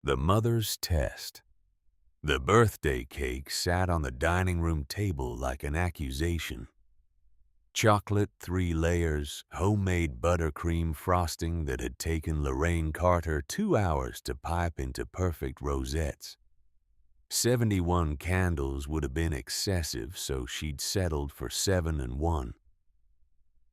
The Mother's Test. The birthday cake sat on the dining room table like an accusation. Chocolate 3 layers, homemade buttercream frosting that had taken Lorraine Carter 2 hours to pipe into perfect rosettes. 71 candles would have been excessive, so she'd settled for 7 and 1.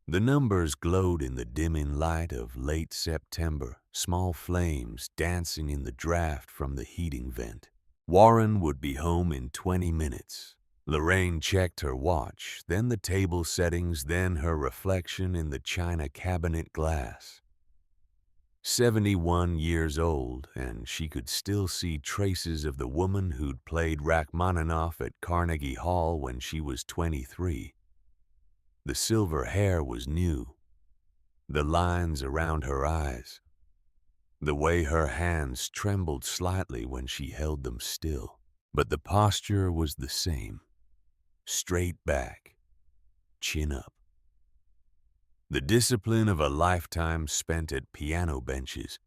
The numbers glowed in the dimming light of late September, small flames dancing in the draft from the heating vent. Warren would be home in 20 minutes. Lorraine checked her watch, then the table settings, then her reflection in the china cabinet glass. 71 years old, and she could still see traces of the woman who'd played Rachmaninoff at Carnegie Hall when she was 23. The silver hair was new, the lines around her eyes, the way her hands trembled slightly when she held them still. But the posture was the same, straight back, chin up. The discipline of a lifetime spent at piano benches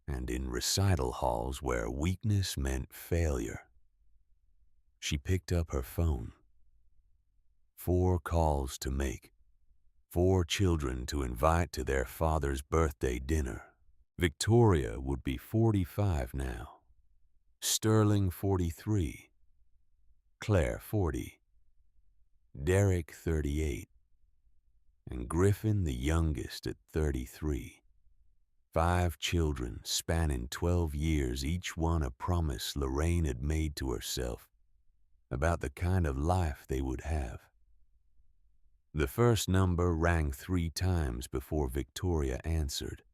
and in recital halls where weakness meant failure. She picked up her phone. 4 calls to make. 4 children to invite to their father's birthday dinner. Victoria would be 45 now. Sterling 43. Claire 40. Derek 38. And Griffin the youngest at 33. 5 children spanning 12 years, each one a promise Lorraine had made to herself about the kind of life they would have. The first number rang 3 times before Victoria answered.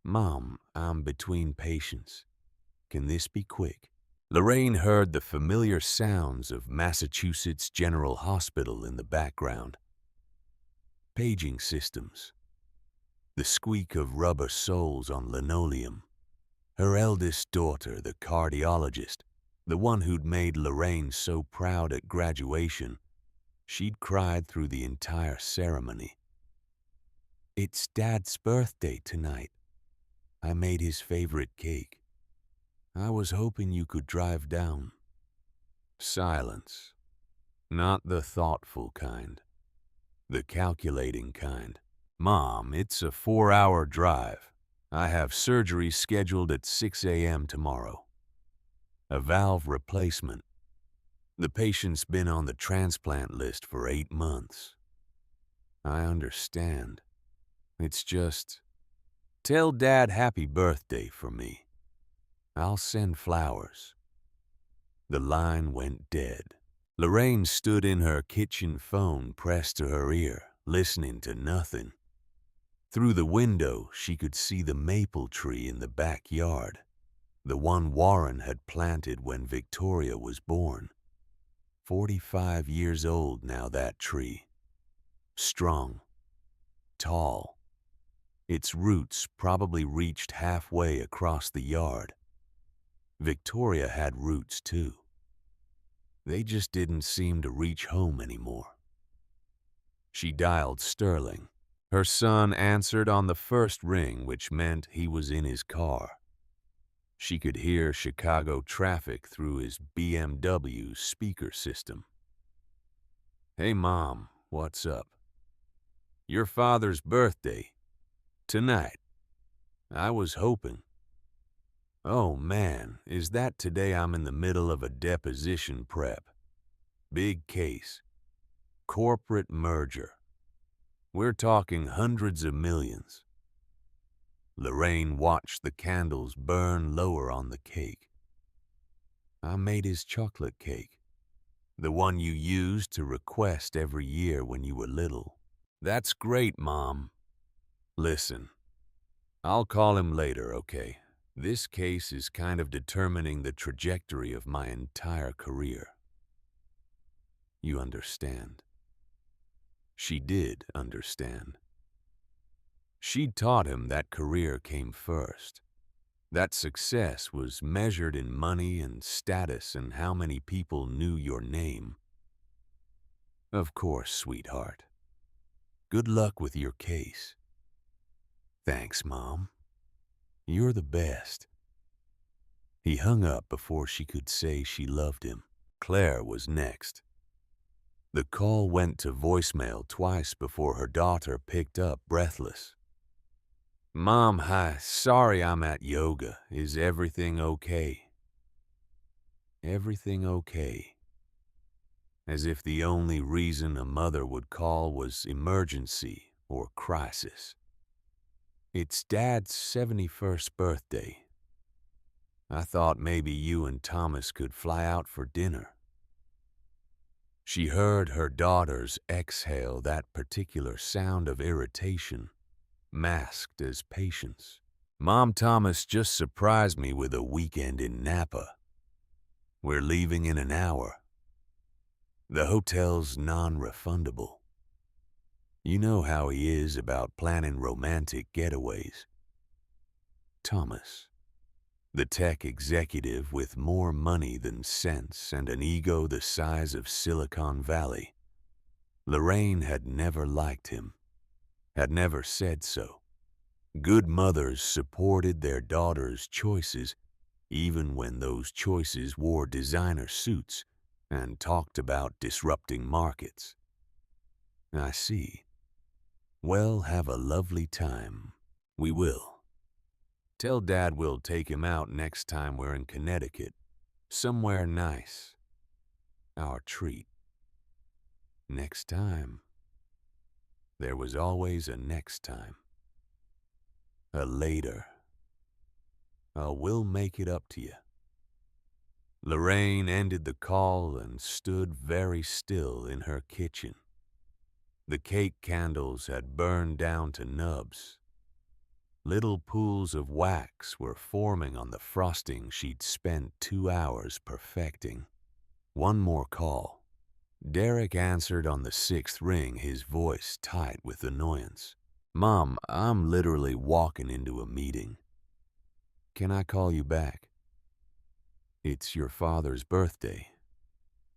"Mom, I'm between patients. Can this be quick?" Lorraine heard the familiar sounds of Massachusetts General Hospital in the background. Paging systems. The squeak of rubber soles on linoleum. Her eldest daughter, the cardiologist, the one who'd made Lorraine so proud at graduation, she'd cried through the entire ceremony. "It's Dad's birthday tonight. I made his favorite cake. I was hoping you could drive down." Silence. Not the thoughtful kind. The calculating kind. "Mom, it's a 4-hour drive. I have surgery scheduled at 6 a.m. tomorrow. A valve replacement. The patient's been on the transplant list for 8 months. I understand. It's just, tell Dad happy birthday for me. I'll send flowers." The line went dead. Lorraine stood in her kitchen phone pressed to her ear, listening to nothing. Through the window, she could see the maple tree in the backyard, the one Warren had planted when Victoria was born. 45 years old now, that tree. Strong. Tall. Its roots probably reached halfway across the yard. Victoria had roots too. They just didn't seem to reach home anymore. She dialed Sterling. Her son answered on the first ring, which meant he was in his car. She could hear Chicago traffic through his BMW speaker system. "Hey, Mom, what's up? Your father's birthday. Tonight. I was hoping. Oh, man, is that today? I'm in the middle of a deposition prep. Big case. Corporate merger. We're talking hundreds of millions." Lorraine watched the candles burn lower on the cake. "I made his chocolate cake. The one you used to request every year when you were little." "That's great, Mom. Listen, I'll call him later, okay? This case is kind of determining the trajectory of my entire career." You understand. She did understand. She'd taught him that career came first. That success was measured in money and status and how many people knew your name. "Of course, sweetheart. Good luck with your case." "Thanks, Mom. You're the best." He hung up before she could say she loved him. Claire was next. The call went to voicemail twice before her daughter picked up, breathless. "Mom, hi, sorry I'm at yoga. Is everything okay?" Everything okay. As if the only reason a mother would call was emergency or crisis. "It's Dad's 71st birthday. I thought maybe you and Thomas could fly out for dinner." She heard her daughters exhale that particular sound of irritation, masked as patience. "Mom, Thomas just surprised me with a weekend in Napa. We're leaving in an hour. The hotel's non-refundable. You know how he is about planning romantic getaways." Thomas, the tech executive with more money than sense and an ego the size of Silicon Valley. Lorraine had never liked him, had never said so. Good mothers supported their daughters' choices, even when those choices wore designer suits and talked about disrupting markets. "I see. Well, have a lovely time." "We will. Tell Dad we'll take him out next time we're in Connecticut. Somewhere nice. Our treat." Next time. There was always a next time. A later. We'll make it up to you. Lorraine ended the call and stood very still in her kitchen. The cake candles had burned down to nubs. Little pools of wax were forming on the frosting she'd spent 2 hours perfecting. One more call. Derek answered on the 6th ring, his voice tight with annoyance. "Mom, I'm literally walking into a meeting. Can I call you back?" "It's your father's birthday."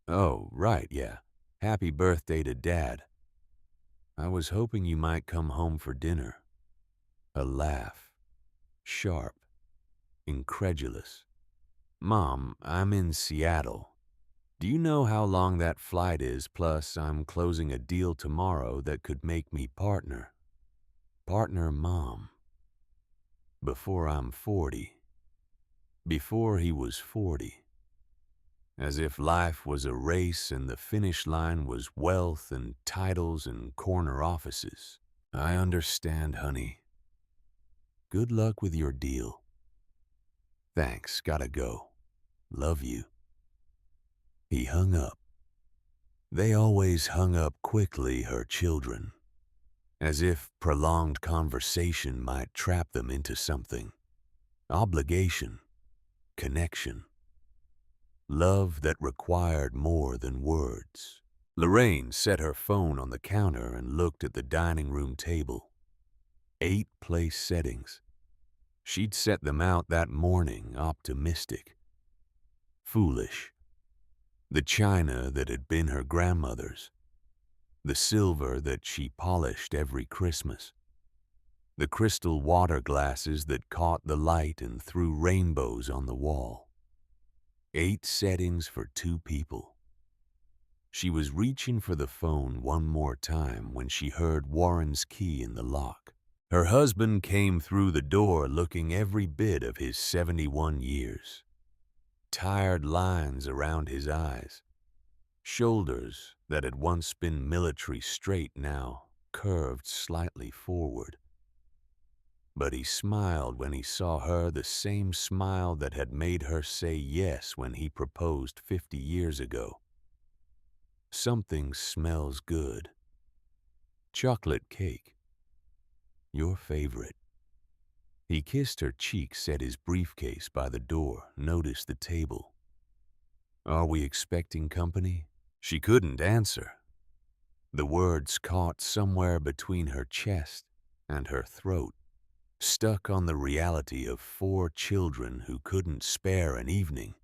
"Oh, right, yeah. Happy birthday to Dad. I was hoping you might come home for dinner." A laugh. Sharp. Incredulous. "Mom, I'm in Seattle. Do you know how long that flight is? Plus, I'm closing a deal tomorrow that could make me partner." Partner, Mom. Before I'm 40. Before he was 40. As if life was a race and the finish line was wealth and titles and corner offices. "I understand, honey. Good luck with your deal." "Thanks, gotta go. Love you." He hung up. They always hung up quickly, her children, as if prolonged conversation might trap them into something. Obligation, connection, love that required more than words. Lorraine set her phone on the counter and looked at the dining room table. 8 place settings. She'd set them out that morning, optimistic. Foolish. The china that had been her grandmother's. The silver that she polished every Christmas. The crystal water glasses that caught the light and threw rainbows on the wall. 8 settings for 2 people. She was reaching for the phone one more time when she heard Warren's key in the lock. Her husband came through the door looking every bit of his 71 years. Tired lines around his eyes. Shoulders that had once been military straight now curved slightly forward. But he smiled when he saw her, the same smile that had made her say yes when he proposed 50 years ago. "Something smells good. Chocolate cake. Your favorite." He kissed her cheek, set his briefcase by the door, noticed the table. "Are we expecting company?" She couldn't answer. The words caught somewhere between her chest and her throat, stuck on the reality of 4 children who couldn't spare an evening,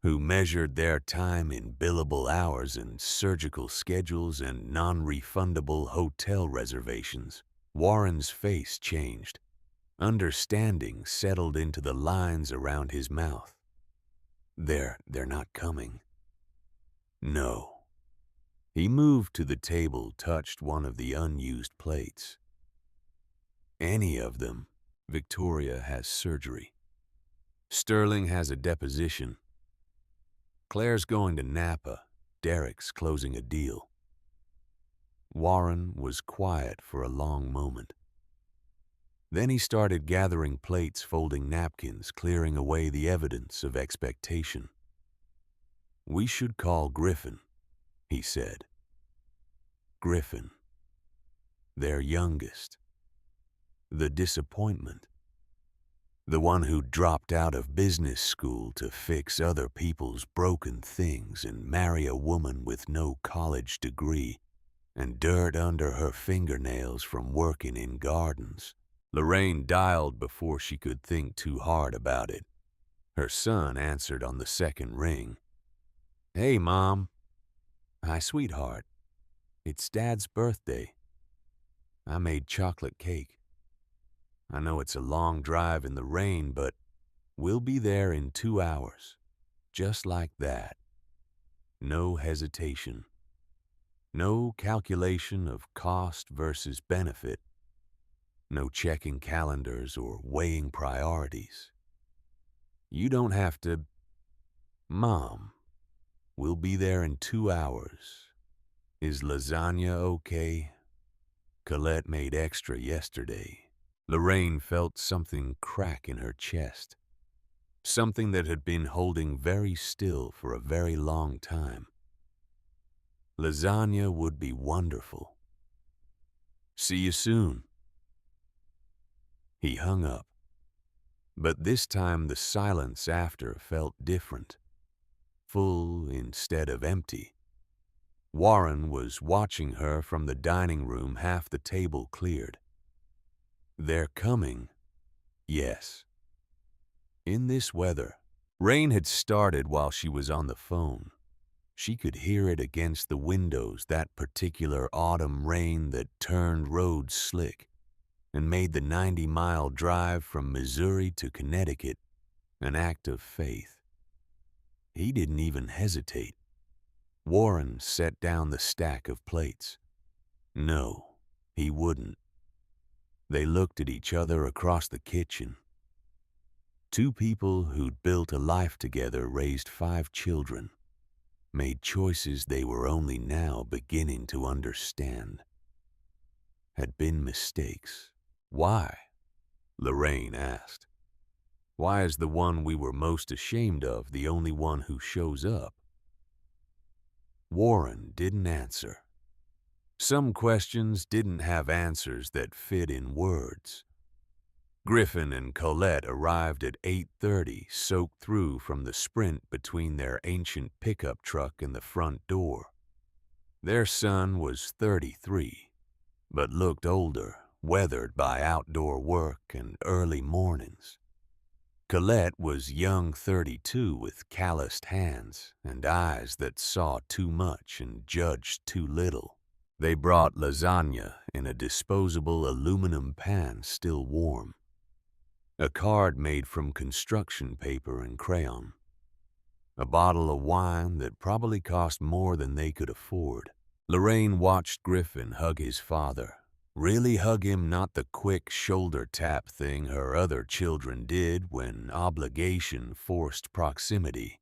who measured their time in billable hours and surgical schedules and non-refundable hotel reservations. Warren's face changed. Understanding settled into the lines around his mouth. They're not coming. No. He moved to the table, touched one of the unused plates. Any of them. Victoria has surgery. Sterling has a deposition. Claire's going to Napa. Derek's closing a deal. Warren was quiet for a long moment. Then he started gathering plates, folding napkins, clearing away the evidence of expectation. "We should call Griffin," he said. Griffin. Their youngest. The disappointment. The one who dropped out of business school to fix other people's broken things and marry a woman with no college degree and dirt under her fingernails from working in gardens. Lorraine dialed before she could think too hard about it. Her son answered on the second ring. "Hey, Mom." "Hi, sweetheart. It's Dad's birthday. I made chocolate cake. I know it's a long drive in the rain, but we'll be there in 2 hours. Just like that. No hesitation. No calculation of cost versus benefit. No checking calendars or weighing priorities. You don't have to. Mom, we'll be there in 2 hours. Is lasagna okay? Colette made extra yesterday." Lorraine felt something crack in her chest. Something that had been holding very still for a very long time. Lasagna would be wonderful. "See you soon." He hung up. But this time the silence after felt different. Full instead of empty. Warren was watching her from the dining room, half the table cleared. They're coming. Yes. In this weather. Rain had started while she was on the phone. She could hear it against the windows, that particular autumn rain that turned roads slick and made the 90-mile drive from Missouri to Connecticut an act of faith. He didn't even hesitate. Warren set down the stack of plates. No, he wouldn't. They looked at each other across the kitchen. Two people who'd built a life together, raised 5 children, made choices they were only now beginning to understand. Had been mistakes. "Why?" Lorraine asked. "Why is the one we were most ashamed of the only one who shows up?" Warren didn't answer. Some questions didn't have answers that fit in words. Griffin and Colette arrived at 8:30, soaked through from the sprint between their ancient pickup truck and the front door. Their son was 33, but looked older, weathered by outdoor work and early mornings. Colette was young 32 with calloused hands and eyes that saw too much and judged too little. They brought lasagna in a disposable aluminum pan still warm. A card made from construction paper and crayon. A bottle of wine that probably cost more than they could afford. Lorraine watched Griffin hug his father. Really hug him, not the quick shoulder tap thing her other children did when obligation forced proximity.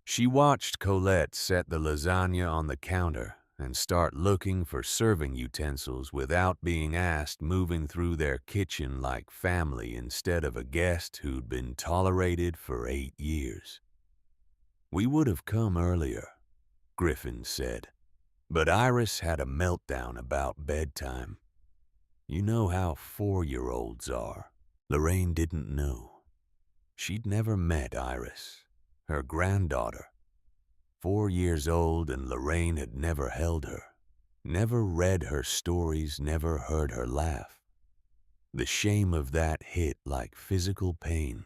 She watched Colette set the lasagna on the counter and start looking for serving utensils without being asked, moving through their kitchen like family instead of a guest who'd been tolerated for 8 years. "We would have come earlier," Griffin said, but Iris had a meltdown about bedtime. You know how 4-year-olds are. Lorraine didn't know. She'd never met Iris, her granddaughter. 4 years old, and Lorraine had never held her, never read her stories, never heard her laugh. The shame of that hit like physical pain.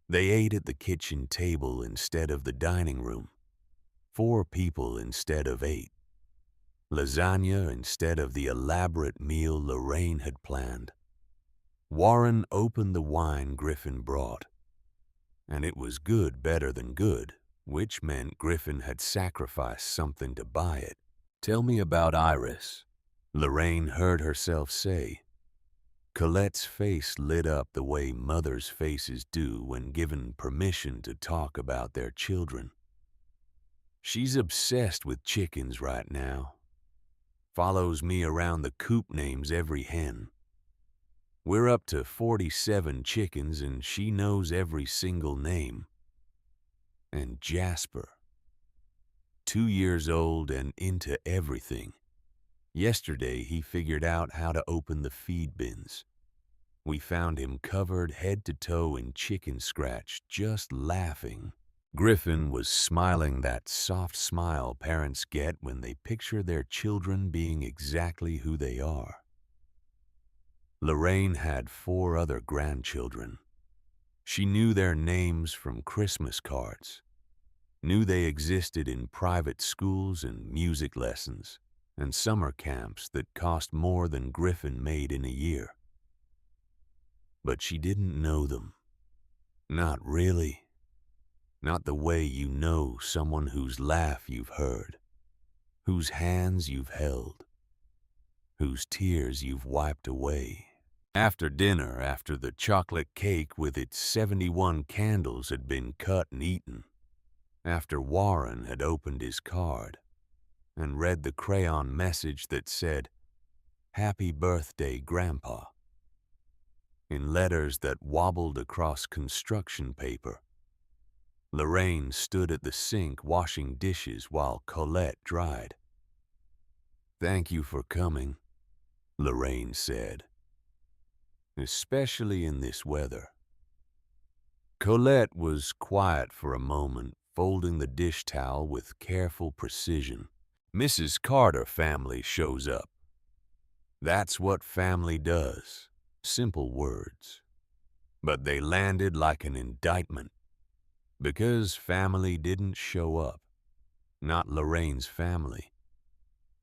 They ate at the kitchen table instead of the dining room. 4 people instead of 8. Lasagna instead of the elaborate meal Lorraine had planned. Warren opened the wine Griffin brought, and it was good better than good, which meant Griffin had sacrificed something to buy it. "Tell me about Iris," Lorraine heard herself say. Colette's face lit up the way mothers' faces do when given permission to talk about their children. "She's obsessed with chickens right now. Follows me around the coop, names every hen. We're up to 47 chickens and she knows every single name. And Jasper, 2 years old and into everything. Yesterday he figured out how to open the feed bins. We found him covered head to toe in chicken scratch, just laughing." Griffin was smiling that soft smile parents get when they picture their children being exactly who they are. Lorraine had 4 other grandchildren. She knew their names from Christmas cards, knew they existed in private schools and music lessons and summer camps that cost more than Griffin made in a year. But she didn't know them. Not really. Not the way you know someone whose laugh you've heard, whose hands you've held, whose tears you've wiped away. After dinner, after the chocolate cake with its 71 candles had been cut and eaten, after Warren had opened his card and read the crayon message that said, "Happy birthday, Grandpa," in letters that wobbled across construction paper, Lorraine stood at the sink washing dishes while Colette dried. "Thank you for coming," Lorraine said, "especially in this weather." Colette was quiet for a moment, folding the dish towel with careful precision. "Mrs. Carter family shows up. That's what family does." Simple words. But they landed like an indictment. Because family didn't show up. Not Lorraine's family.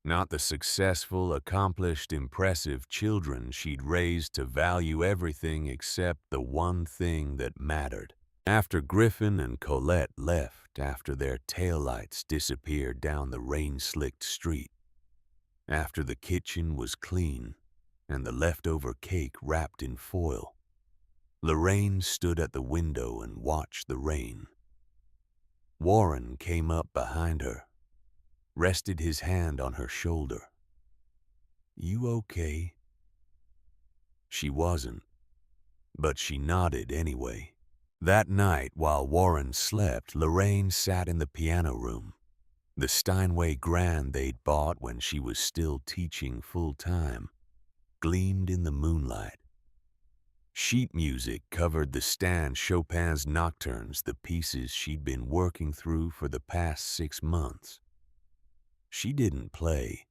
Not the successful, accomplished, impressive children she'd raised to value everything except the one thing that mattered. After Griffin and Colette left, after their taillights disappeared down the rain-slicked street, after the kitchen was clean and the leftover cake wrapped in foil, Lorraine stood at the window and watched the rain. Warren came up behind her, rested his hand on her shoulder. "You okay?" She wasn't, but she nodded anyway. That night, while Warren slept, Lorraine sat in the piano room. The Steinway Grand they'd bought when she was still teaching full-time gleamed in the moonlight. Sheet music covered the stand Chopin's nocturnes, the pieces she'd been working through for the past 6 months. She didn't play,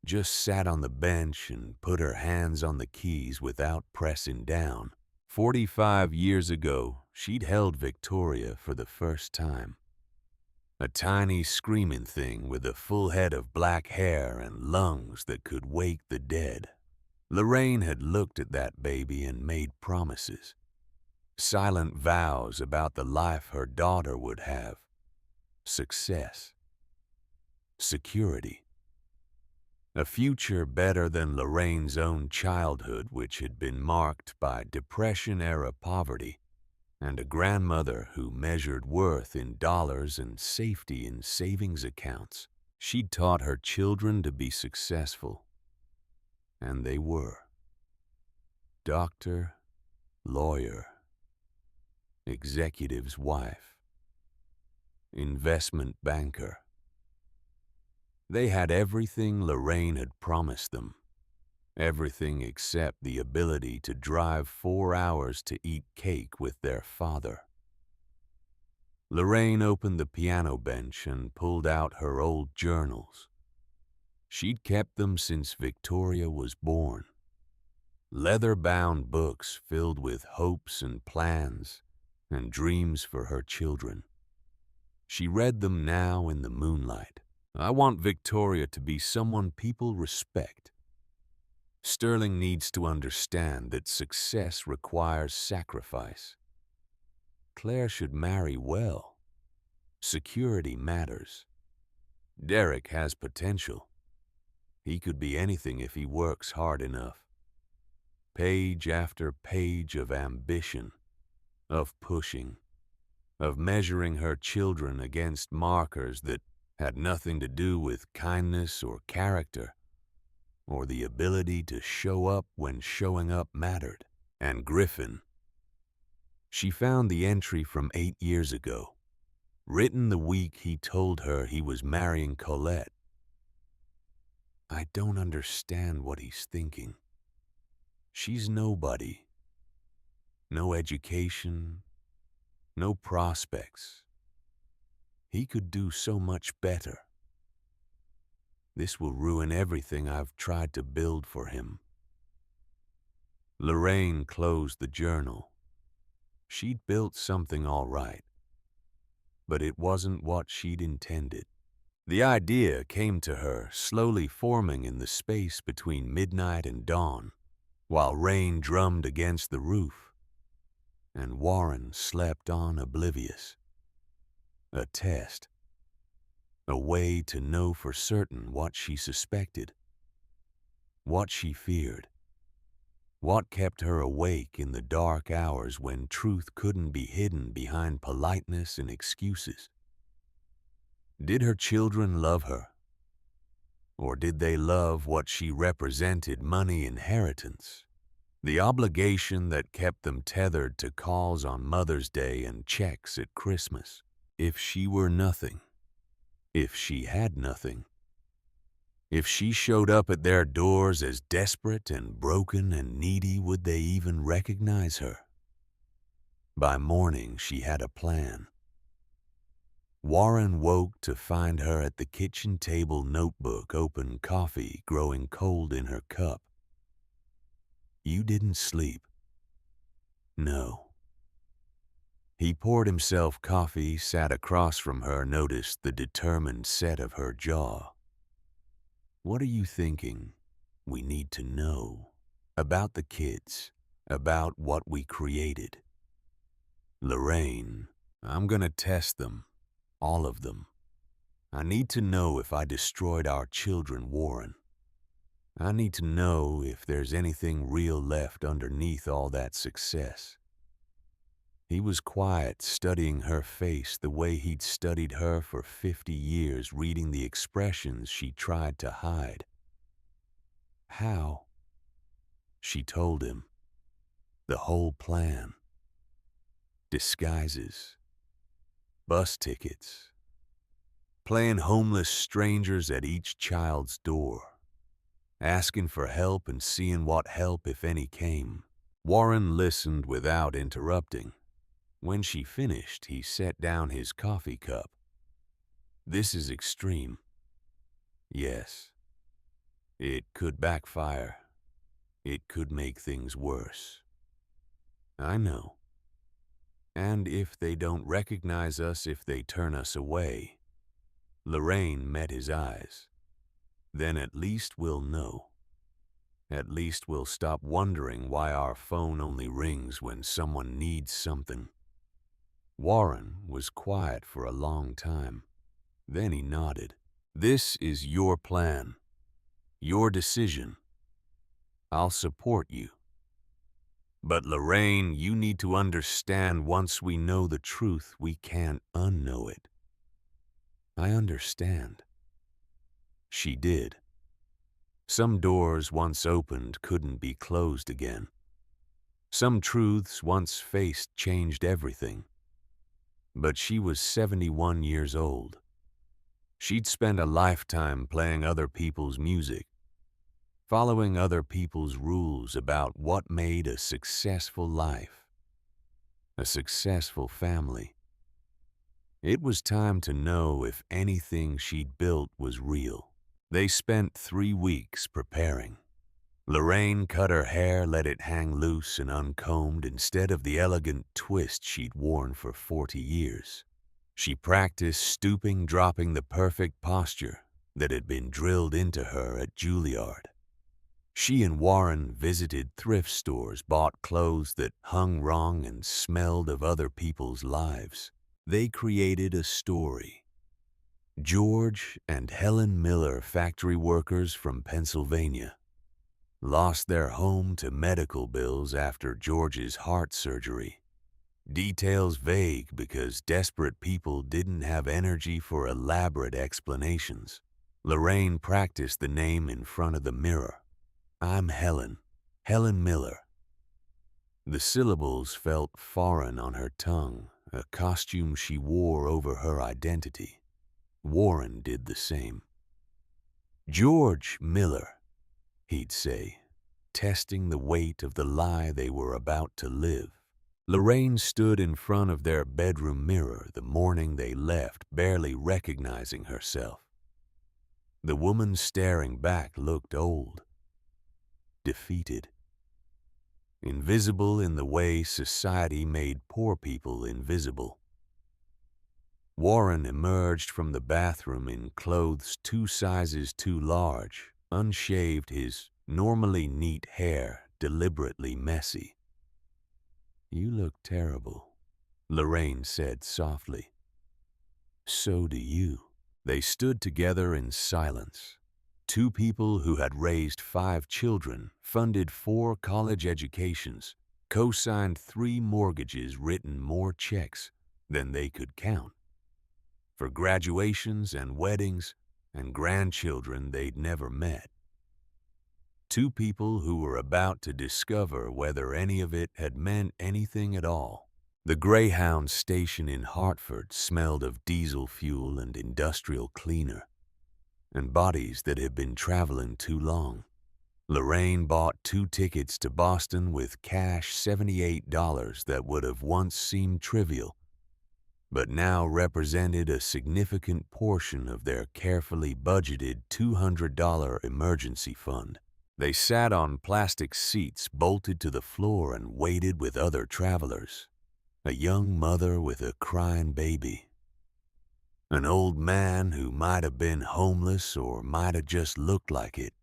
just sat on the bench and put her hands on the keys without pressing down. 45 years ago, she'd held Victoria for the first time. A tiny screaming thing with a full head of black hair and lungs that could wake the dead. Lorraine had looked at that baby and made promises, silent vows about the life her daughter would have, success, security, a future better than Lorraine's own childhood, which had been marked by Depression-era poverty, and a grandmother who measured worth in dollars and safety in savings accounts. She'd taught her children to be successful. And they were. Doctor, lawyer, executive's wife, investment banker. They had everything Lorraine had promised them, everything except the ability to drive 4 hours to eat cake with their father. Lorraine opened the piano bench and pulled out her old journals. She'd kept them since Victoria was born. Leather-bound books filled with hopes and plans and dreams for her children. She read them now in the moonlight. "I want Victoria to be someone people respect. Sterling needs to understand that success requires sacrifice. Claire should marry well. Security matters. Derek has potential. He could be anything if he works hard enough. Page after page of ambition, of pushing, of measuring her children against markers that had nothing to do with kindness or character, or the ability to show up when showing up mattered. And Griffin. She found the entry from 8 years ago, written the week he told her he was marrying Colette. I don't understand what he's thinking. She's nobody. No education, no prospects. He could do so much better. This will ruin everything I've tried to build for him. Lorraine closed the journal. She'd built something all right, but it wasn't what she'd intended. The idea came to her, slowly forming in the space between midnight and dawn, while rain drummed against the roof, and Warren slept on oblivious. A test. A way to know for certain what she suspected, what she feared, what kept her awake in the dark hours when truth couldn't be hidden behind politeness and excuses. Did her children love her? Or did they love what she represented, money, inheritance? The obligation that kept them tethered to calls on Mother's Day and checks at Christmas. If she were nothing, if she had nothing, if she showed up at their doors as desperate and broken and needy, would they even recognize her? By morning, she had a plan. Warren woke to find her at the kitchen table, notebook open, coffee growing cold in her cup. You didn't sleep. No. He poured himself coffee, sat across from her, noticed the determined set of her jaw. What are you thinking? We need to know. About the kids. About what we created. Lorraine, I'm gonna test them. All of them. I need to know if I destroyed our children, Warren. I need to know if there's anything real left underneath all that success. He was quiet, studying her face the way he'd studied her for 50 years, reading the expressions she tried to hide. How? She told him. The whole plan. Disguises. Bus tickets. Playing homeless strangers at each child's door. Asking for help and seeing what help, if any, came. Warren listened without interrupting. When she finished, he set down his coffee cup. This is extreme. Yes. It could backfire. It could make things worse. I know. And if they don't recognize us, if they turn us away. Lorraine met his eyes. Then at least we'll know. At least we'll stop wondering why our phone only rings when someone needs something. Warren was quiet for a long time. Then he nodded. This is your plan. Your decision. I'll support you. But Lorraine, you need to understand, once we know the truth, we can't unknow it. I understand. She did. Some doors once opened couldn't be closed again. Some truths once faced changed everything. But she was 71 years old. She'd spent a lifetime playing other people's music, following other people's rules about what made a successful life, a successful family. It was time to know if anything she'd built was real. They spent 3 weeks preparing. Lorraine cut her hair, let it hang loose and uncombed instead of the elegant twist she'd worn for 40 years. She practiced stooping, dropping the perfect posture that had been drilled into her at Juilliard. She and Warren visited thrift stores, bought clothes that hung wrong and smelled of other people's lives. They created a story. George and Helen Miller, factory workers from Pennsylvania, lost their home to medical bills after George's heart surgery. Details vague because desperate people didn't have energy for elaborate explanations. Lorraine practiced the name in front of the mirror. I'm Helen Miller. The syllables felt foreign on her tongue, a costume she wore over her identity. Warren did the same. George Miller, he'd say, testing the weight of the lie they were about to live. Lorraine stood in front of their bedroom mirror the morning they left, barely recognizing herself. The woman staring back looked old, defeated, invisible in the way society made poor people invisible. Warren emerged from the bathroom in clothes 2 sizes too large, unshaved, his normally neat hair deliberately messy. You look terrible, Lorraine said softly. So do you. They stood together in silence. 2 people who had raised 5 children, funded 4 college educations, co-signed 3 mortgages, written more checks than they could count, for graduations and weddings and grandchildren they'd never met. 2 people who were about to discover whether any of it had meant anything at all. The Greyhound station in Hartford smelled of diesel fuel and industrial cleaner, and bodies that had been traveling too long. Lorraine bought 2 tickets to Boston with cash $78 that would have once seemed trivial, but now represented a significant portion of their carefully budgeted $200 emergency fund. They sat on plastic seats bolted to the floor and waited with other travelers. A young mother with a crying baby. An old man who might have been homeless or might have just looked like it.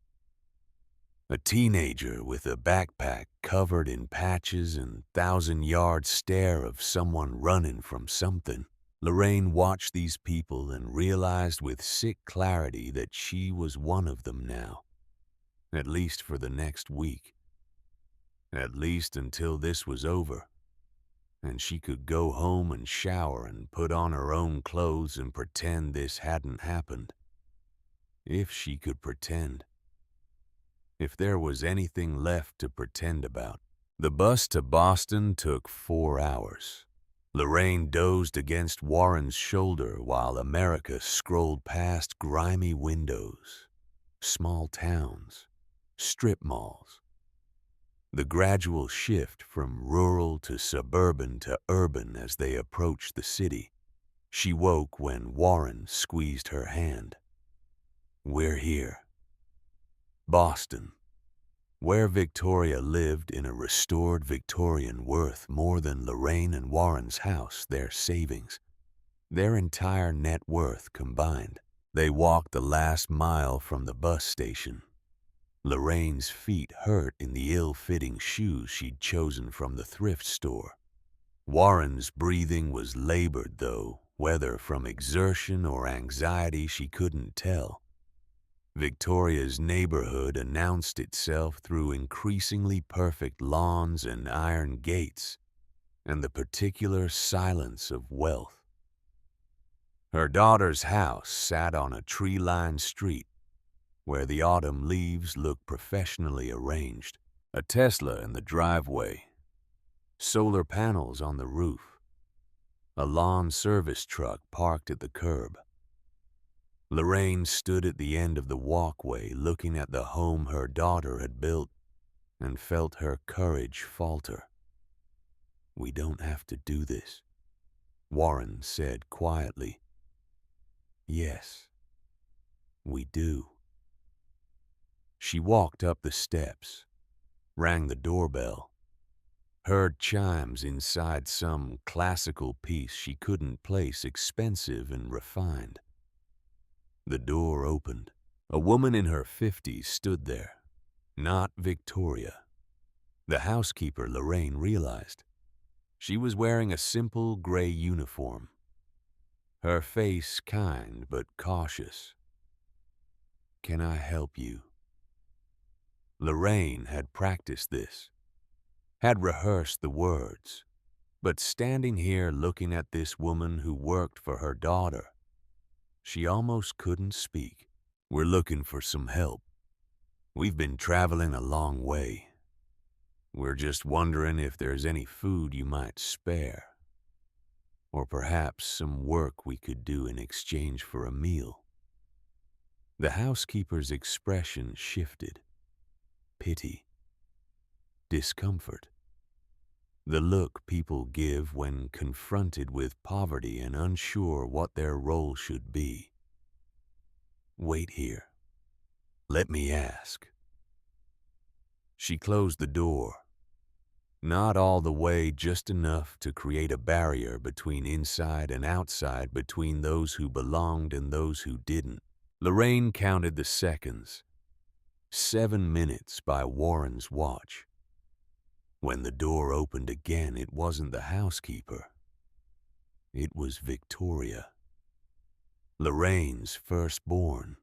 A teenager with a backpack covered in patches and 1,000-yard stare of someone running from something. Lorraine watched these people and realized with sick clarity that she was one of them now. At least for the next week. At least until this was over, and she could go home and shower and put on her own clothes and pretend this hadn't happened. If she could pretend. If there was anything left to pretend about. The bus to Boston took 4 hours. Lorraine dozed against Warren's shoulder while America scrolled past grimy windows, small towns, strip malls. The gradual shift from rural to suburban to urban as they approached the city. She woke when Warren squeezed her hand. We're here. Boston, where Victoria lived in a restored Victorian worth more than Lorraine and Warren's house, their savings, their entire net worth combined. They walked the last mile from the bus station. Lorraine's feet hurt in the ill-fitting shoes she'd chosen from the thrift store. Warren's breathing was labored, though, whether from exertion or anxiety she couldn't tell. Victoria's neighborhood announced itself through increasingly perfect lawns and iron gates, and the particular silence of wealth. Her daughter's house sat on a tree-lined street, where the autumn leaves looked professionally arranged. A Tesla in the driveway, solar panels on the roof, a lawn service truck parked at the curb. Lorraine stood at the end of the walkway looking at the home her daughter had built and felt her courage falter. We don't have to do this, Warren said quietly. Yes, we do. She walked up the steps, rang the doorbell, heard chimes inside some classical piece she couldn't place, expensive and refined. The door opened. A woman in her 50s stood there, Not Victoria. The housekeeper, Lorraine, realized. She was wearing a simple gray uniform, her face kind but cautious. "Can I help you?" Lorraine had practiced this, had rehearsed the words, but standing here looking at this woman who worked for her daughter, she almost couldn't speak. "We're looking for some help. We've been traveling a long way. We're just wondering if there's any food you might spare, or perhaps some work we could do in exchange for a meal." The housekeeper's expression shifted. Pity. Discomfort. The look people give when confronted with poverty and unsure what their role should be. "Wait here. Let me ask." She closed the door. Not all the way, just enough to create a barrier between inside and outside, between those who belonged and those who didn't. Lorraine counted the seconds. 7 minutes by Warren's watch. When the door opened again, it wasn't the housekeeper. It was Victoria. Lorraine's firstborn.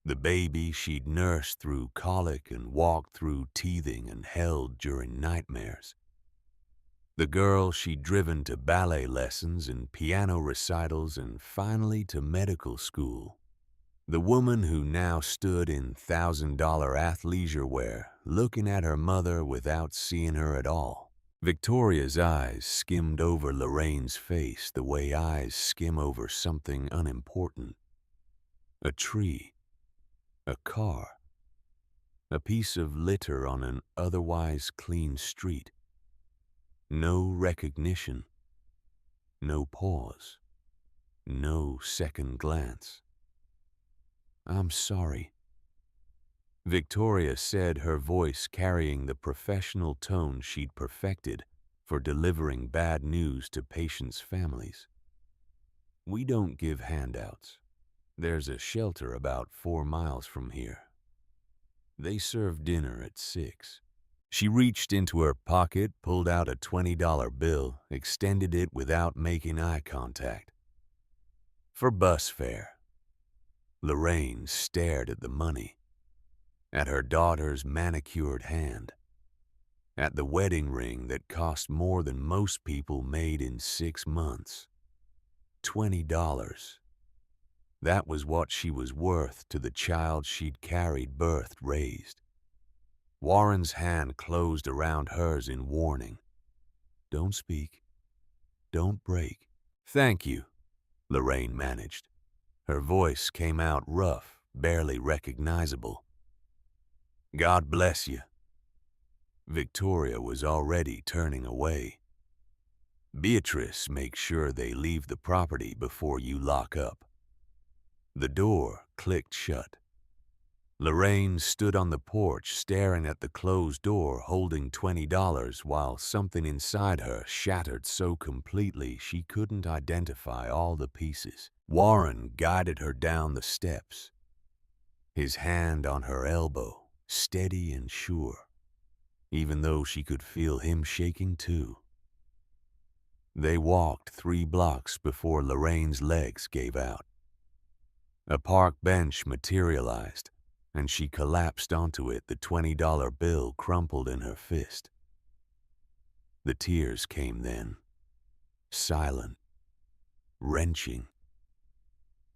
The baby she'd nursed through colic and walked through teething and held during nightmares. The girl she'd driven to ballet lessons and piano recitals and finally to medical school. The woman who now stood in $1,000 athleisure wear, looking at her mother without seeing her at all. Victoria's eyes skimmed over Lorraine's face the way eyes skim over something unimportant. A tree. A car. A piece of litter on an otherwise clean street. No recognition. No pause. No second glance. "I'm sorry," Victoria said, her voice carrying the professional tone she'd perfected for delivering bad news to patients' families. "We don't give handouts. There's a shelter about 4 miles from here. They serve dinner at 6. She reached into her pocket, pulled out a $20 bill, extended it without making eye contact. "For bus fare." Lorraine stared at the money, at her daughter's manicured hand, at the wedding ring that cost more than most people made in 6 months. $20. That was what she was worth to the child she'd carried, birthed, raised. Warren's hand closed around hers in warning. "Don't speak. Don't break." "Thank you," Lorraine managed. Her voice came out rough, barely recognizable. "God bless you." Victoria was already turning away. "Beatrice, make sure they leave the property before you lock up." The door clicked shut. Lorraine stood on the porch staring at the closed door, holding $20 while something inside her shattered so completely she couldn't identify all the pieces. Warren guided her down the steps, his hand on her elbow, steady and sure, even though she could feel him shaking too. They walked 3 blocks before Lorraine's legs gave out. A park bench materialized, and she collapsed onto it, the $20 bill crumpled in her fist. The tears came then, silent, wrenching.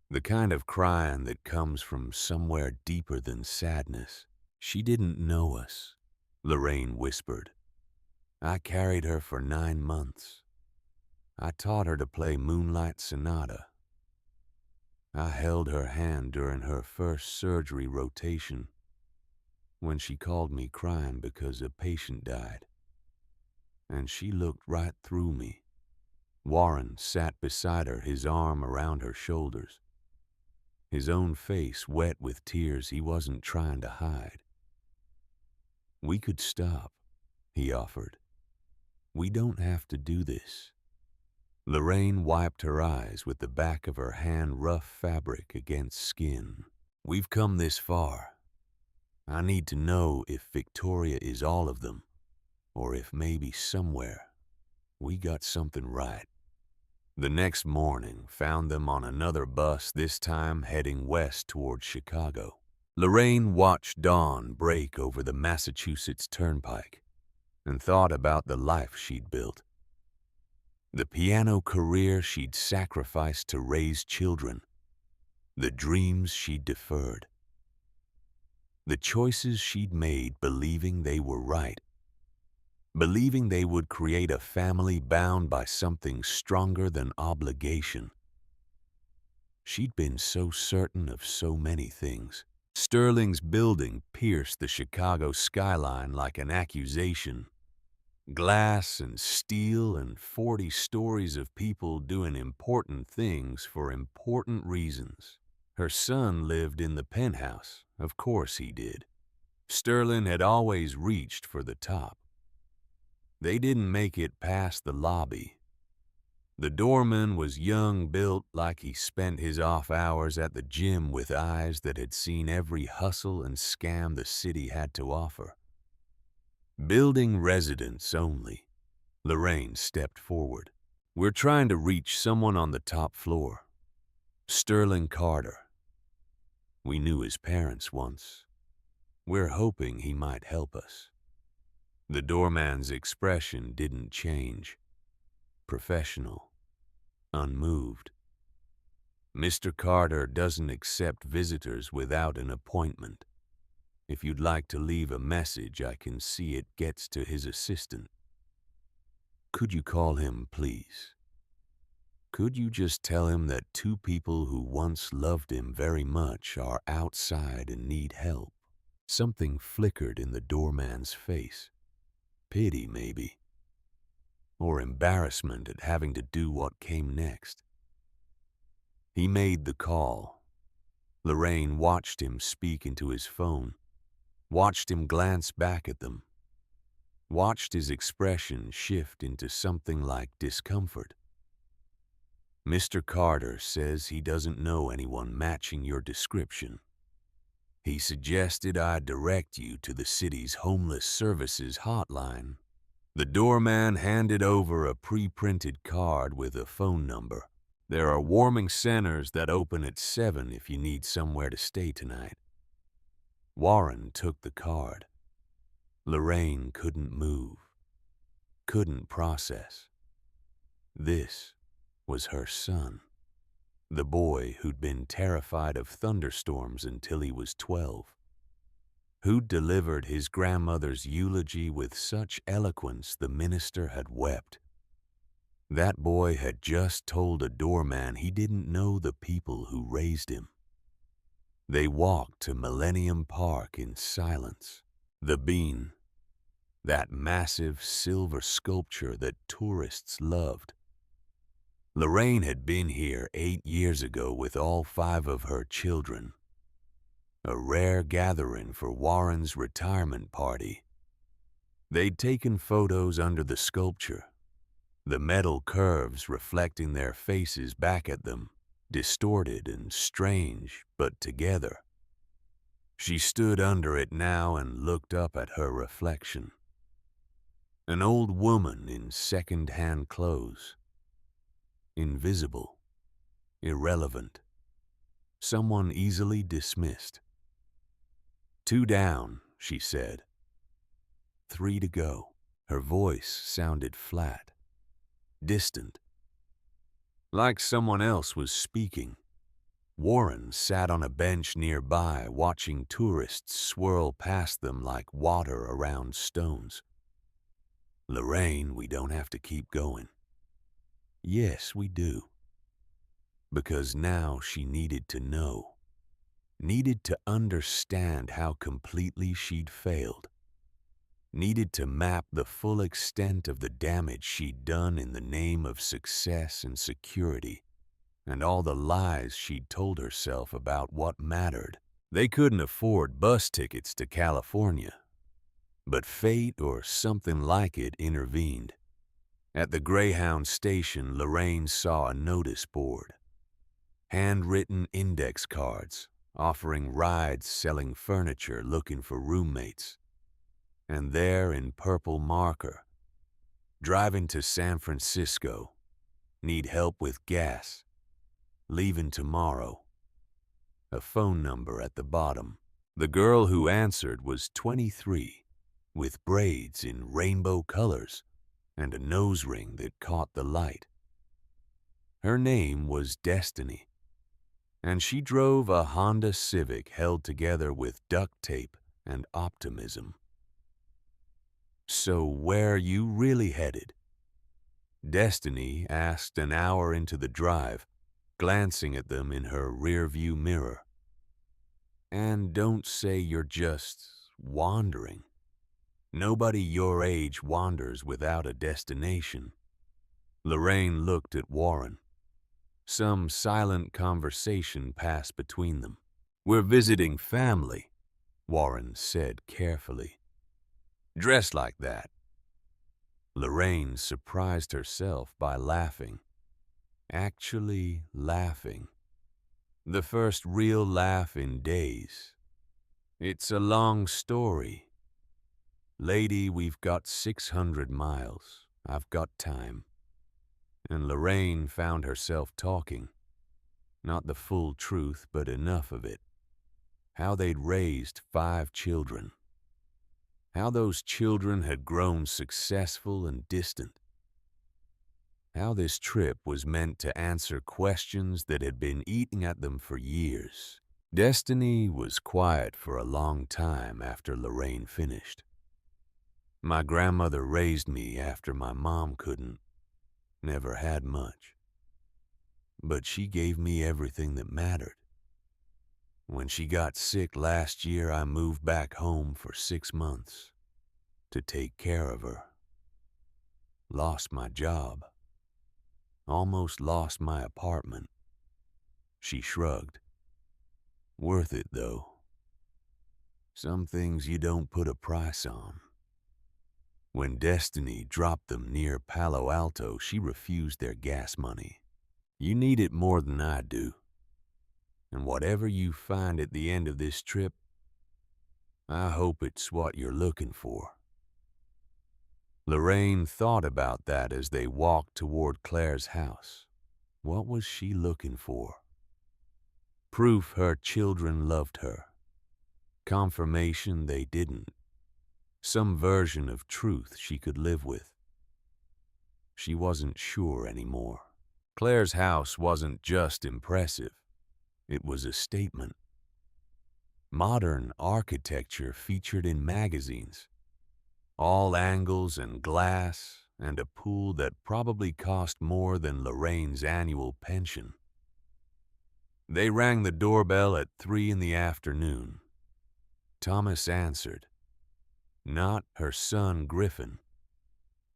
The kind of crying that comes from somewhere deeper than sadness. "She didn't know us," Lorraine whispered. "I carried her for 9 months. I taught her to play Moonlight Sonata. I held her hand during her first surgery rotation when she called me crying because a patient died. And she looked right through me." Warren sat beside her, his arm around her shoulders, his own face wet with tears he wasn't trying to hide. "We could stop," he offered. "We don't have to do this." Lorraine wiped her eyes with the back of her hand, rough fabric against skin. "We've come this far. I need to know if Victoria is all of them, or if maybe somewhere we got something right. The next morning found them on another bus, this time heading west toward Chicago. Lorraine watched dawn break over the Massachusetts Turnpike and thought about the life she'd built. The piano career she'd sacrificed to raise children, the dreams she'd deferred, the choices she'd made believing they were right, believing they would create a family bound by something stronger than obligation. She'd been so certain of so many things. Sterling's building pierced the Chicago skyline like an accusation. Glass and steel and 40 stories of people doing important things for important reasons. Her son lived in the penthouse. Of course he did. Sterling had always reached for the top. They didn't make it past the lobby. The doorman was young, built like he spent his off hours at the gym with eyes that had seen every hustle and scam the city had to offer. Building residents only. Lorraine stepped forward. We're trying to reach someone on the top floor. Sterling Carter. We knew his parents once. We're hoping he might help us. The doorman's expression didn't change. Professional. Unmoved. Mr. Carter doesn't accept visitors without an appointment. If you'd like to leave a message, I can see it gets to his assistant. Could you call him, please? Could you just tell him that two people who once loved him very much are outside and need help? Something flickered in the doorman's face. Pity, maybe. Or embarrassment at having to do what came next. He made the call. Lorraine watched him speak into his phone, watched him glance back at them, watched his expression shift into something like discomfort. Mr. Carter says he doesn't know anyone matching your description. He suggested I direct you to the city's homeless services hotline. The doorman handed over a pre-printed card with a phone number. There are warming centers that open at 7 if you need somewhere to stay tonight. Warren took the card. Lorraine couldn't move, couldn't process. This was her son, the boy who'd been terrified of thunderstorms until he was 12, who'd delivered his grandmother's eulogy with such eloquence the minister had wept. That boy had just told a doorman he didn't know the people who raised him. They walked to Millennium Park in silence. The Bean, that massive silver sculpture that tourists loved. Lorraine had been here 8 years ago with all 5 of her children. A rare gathering for Warren's retirement party. They'd taken photos under the sculpture, the metal curves reflecting their faces back at them, distorted and strange, but together. She stood under it now and looked up at her reflection. An old woman in second-hand clothes. Invisible, irrelevant, someone easily dismissed. 2 down, she said. 3 to go. Her voice sounded flat, distant, like someone else was speaking. Warren sat on a bench nearby, watching tourists swirl past them like water around stones. Lorraine, we don't have to keep going. Yes, we do. Because now she needed to know, needed to understand how completely she'd failed, needed to map the full extent of the damage she'd done in the name of success and security, and all the lies she'd told herself about what mattered. They couldn't afford bus tickets to California, but fate or something like it intervened. At the Greyhound station, Lorraine saw a notice board. Handwritten index cards, offering rides, selling furniture, looking for roommates. And there in purple marker, driving to San Francisco, need help with gas, leaving tomorrow. A phone number at the bottom. The girl who answered was 23, with braids in rainbow colors and a nose ring that caught the light. Her name was Destiny, and she drove a Honda Civic held together with duct tape and optimism. "So where are you really headed?" Destiny asked an hour into the drive, glancing at them in her rearview mirror. "And don't say you're just wandering. Nobody your age wanders without a destination." Lorraine looked at Warren. Some silent conversation passed between them. "We're visiting family," Warren said carefully. "Dress like that." Lorraine surprised herself by laughing. Actually laughing. The first real laugh in days. "It's a long story. Lady, we've got 600 miles. I've got time." And Lorraine found herself talking. Not the full truth, but enough of it. How they'd raised 5 children. How those children had grown successful and distant. How this trip was meant to answer questions that had been eating at them for years. Destiny was quiet for a long time after Lorraine finished. "My grandmother raised me after my mom couldn't. Never had much. But she gave me everything that mattered. When she got sick last year, I moved back home for 6 months to take care of her. Lost my job. Almost lost my apartment." She shrugged. "Worth it, though. Some things you don't put a price on." When Destiny dropped them near Palo Alto, she refused their gas money. "You need it more than I do. And whatever you find at the end of this trip, I hope it's what you're looking for." Lorraine thought about that as they walked toward Claire's house. What was she looking for? Proof her children loved her. Confirmation they didn't. Some version of truth she could live with. She wasn't sure anymore. Claire's house wasn't just impressive. It was a statement. Modern architecture featured in magazines. All angles and glass, and a pool that probably cost more than Lorraine's annual pension. They rang the doorbell at 3 in the afternoon. Thomas answered. Not her son, Griffin.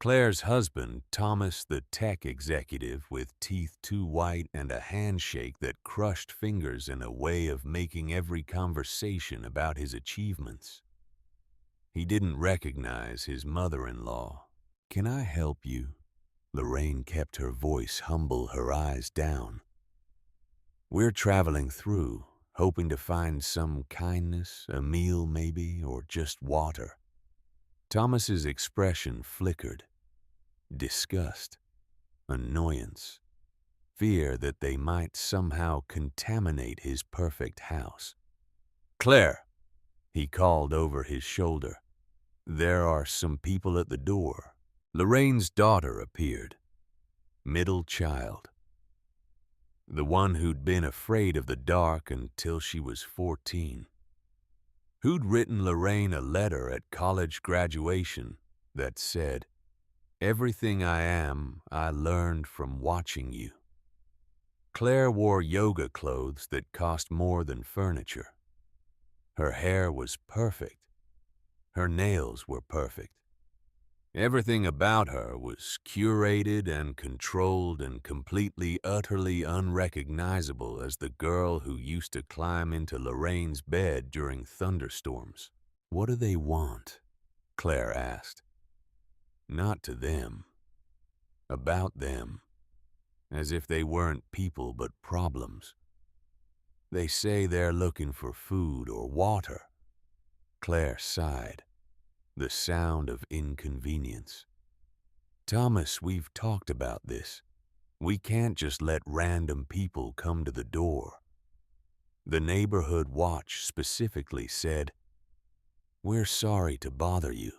Claire's husband, Thomas, the tech executive with teeth too white and a handshake that crushed fingers in a way of making every conversation about his achievements. He didn't recognize his mother-in-law. "Can I help you?" Lorraine kept her voice humble, her eyes down. "We're traveling through, hoping to find some kindness, a meal maybe, or just water." Thomas's expression flickered. Disgust, annoyance, fear that they might somehow contaminate his perfect house. "Claire," he called over his shoulder. "There are some people at the door." Lorraine's daughter appeared. Middle child. The one who'd been afraid of the dark until she was 14. Who'd written Lorraine a letter at college graduation that said, "Everything I am, I learned from watching you." Claire wore yoga clothes that cost more than furniture. Her hair was perfect. Her nails were perfect. Everything about her was curated and controlled and completely, utterly unrecognizable as the girl who used to climb into Lorraine's bed during thunderstorms. "What do they want?" Claire asked. Not to them. About them. As if they weren't people but problems. They say they're looking for food or water. Claire sighed, the sound of inconvenience. Thomas, we've talked about this. We can't just let random people come to the door. The neighborhood watch specifically said, "We're sorry to bother you."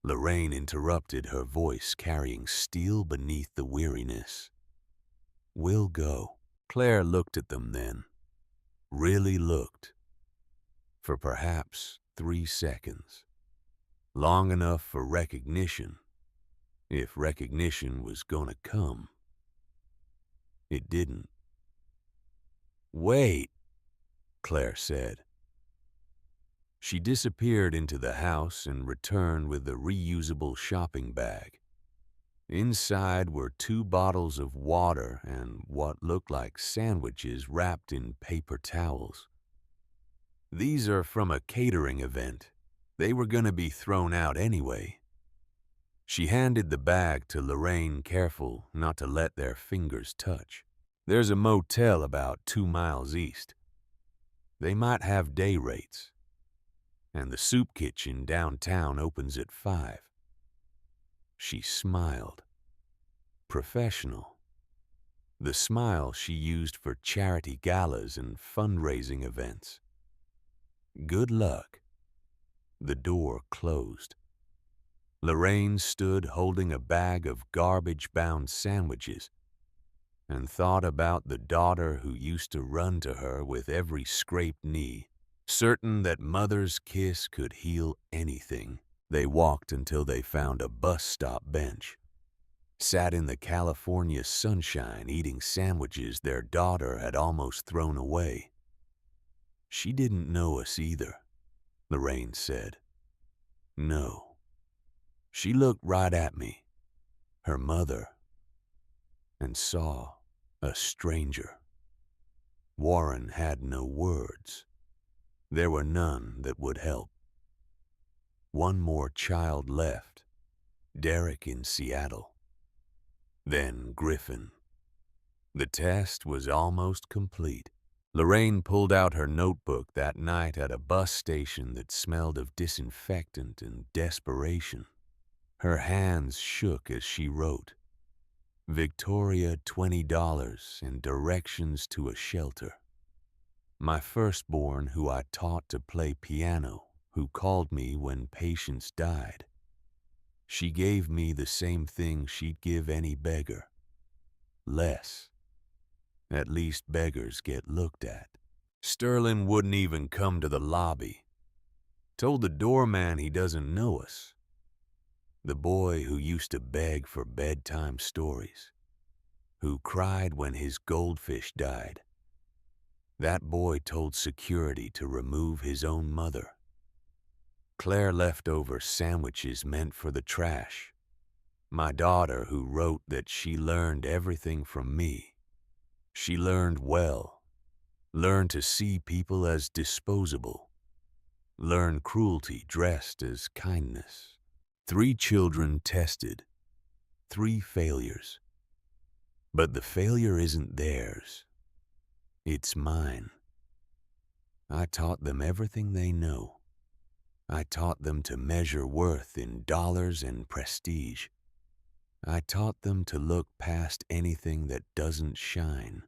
Lorraine interrupted, her voice carrying steel beneath the weariness. "We'll go." Claire looked at them then, really looked, for perhaps 3 seconds. Long enough for recognition, if recognition was gonna come. It didn't. "Wait," Claire said. She disappeared into the house and returned with a reusable shopping bag. Inside were 2 bottles of water and what looked like sandwiches wrapped in paper towels. "These are from a catering event. They were gonna be thrown out anyway." She handed the bag to Lorraine, careful not to let their fingers touch. "There's a motel about 2 miles east. They might have day rates. And the soup kitchen downtown opens at 5. She smiled. Professional. The smile she used for charity galas and fundraising events. Good luck. The door closed. Lorraine stood holding a bag of garbage-bound sandwiches and thought about the daughter who used to run to her with every scraped knee, certain that mother's kiss could heal anything. They walked until they found a bus stop bench, sat in the California sunshine eating sandwiches their daughter had almost thrown away. "She didn't know us either," Lorraine said. "No. She looked right at me, her mother, and saw a stranger." Warren had no words. There were none that would help. One more child left, Derek in Seattle. Then Griffin. The test was almost complete. Lorraine pulled out her notebook that night at a bus station that smelled of disinfectant and desperation. Her hands shook as she wrote, "Victoria, $20 and directions to a shelter. My firstborn, who I taught to play piano, who called me when patients died. She gave me the same thing she'd give any beggar. Less. At least beggars get looked at. Sterling wouldn't even come to the lobby. Told the doorman he doesn't know us. The boy who used to beg for bedtime stories, who cried when his goldfish died. That boy told security to remove his own mother. Claire left over sandwiches meant for the trash. My daughter who wrote that she learned everything from me. She learned well. Learned to see people as disposable. Learned cruelty dressed as kindness. 3 children tested. 3 failures. But the failure isn't theirs. It's mine. I taught them everything they know. I taught them to measure worth in dollars and prestige. I taught them to look past anything that doesn't shine."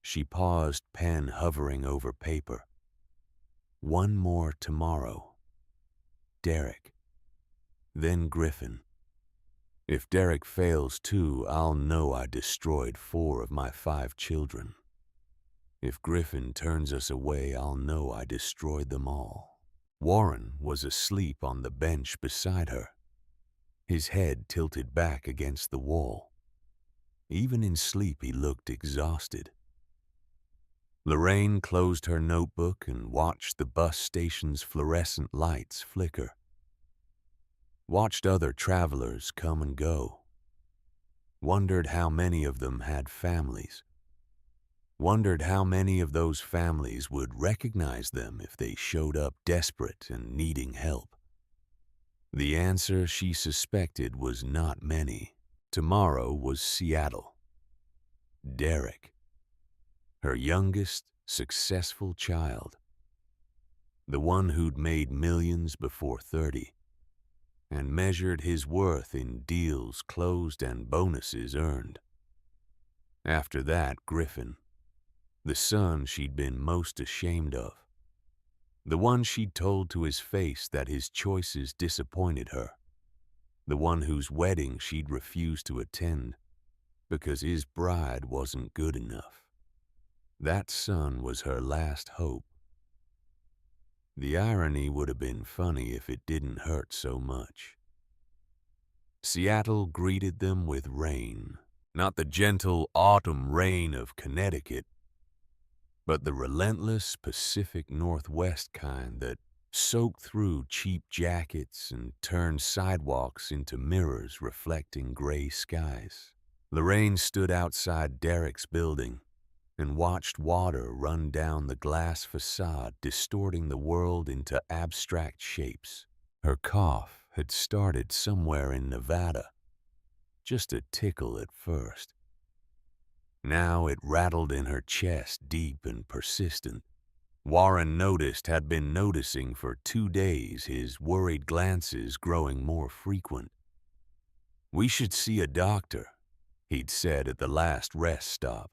She paused, pen hovering over paper. "One more tomorrow. Derek. Then Griffin. If Derek fails too, I'll know I destroyed 4 of my 5 children. If Griffin turns us away, I'll know I destroyed them all." Warren was asleep on the bench beside her, his head tilted back against the wall. Even in sleep, he looked exhausted. Lorraine closed her notebook and watched the bus station's fluorescent lights flicker. Watched other travelers come and go. Wondered how many of them had families. Wondered how many of those families would recognize them if they showed up desperate and needing help. The answer, she suspected, was not many. Tomorrow was Seattle. Derek. Her youngest successful child, the one who'd made millions before 30 and measured his worth in deals closed and bonuses earned. After that, Griffin, the son she'd been most ashamed of, the one she'd told to his face that his choices disappointed her, the one whose wedding she'd refused to attend because his bride wasn't good enough. That son was her last hope. The irony would have been funny if it didn't hurt so much. Seattle greeted them with rain, not the gentle autumn rain of Connecticut, but the relentless Pacific Northwest kind that soaked through cheap jackets and turned sidewalks into mirrors reflecting gray skies. Lorraine stood outside Derek's building and watched water run down the glass facade, distorting the world into abstract shapes. Her cough had started somewhere in Nevada, just a tickle at first. Now it rattled in her chest, deep and persistent. Warren noticed had been noticing for 2 days, his worried glances growing more frequent. "We should see a doctor," he'd said at the last rest stop.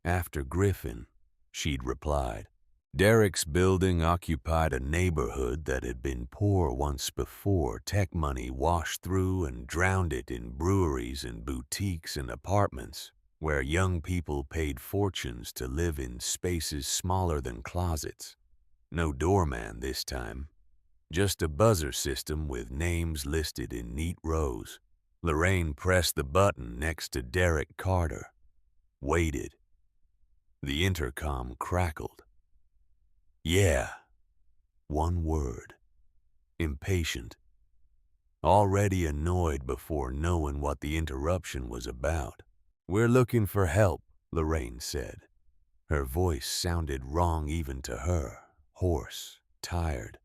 "After Griffin," she'd replied. Derek's building occupied a neighborhood that had been poor once before tech money washed through and drowned it in breweries and boutiques and apartments, where young people paid fortunes to live in spaces smaller than closets. No doorman this time, just a buzzer system with names listed in neat rows. Lorraine pressed the button next to Derek Carter, waited. The intercom crackled. "Yeah," one word. Impatient. Already annoyed before knowing what the interruption was about. "We're looking for help," Lorraine said. Her voice sounded wrong even to her, hoarse, tired.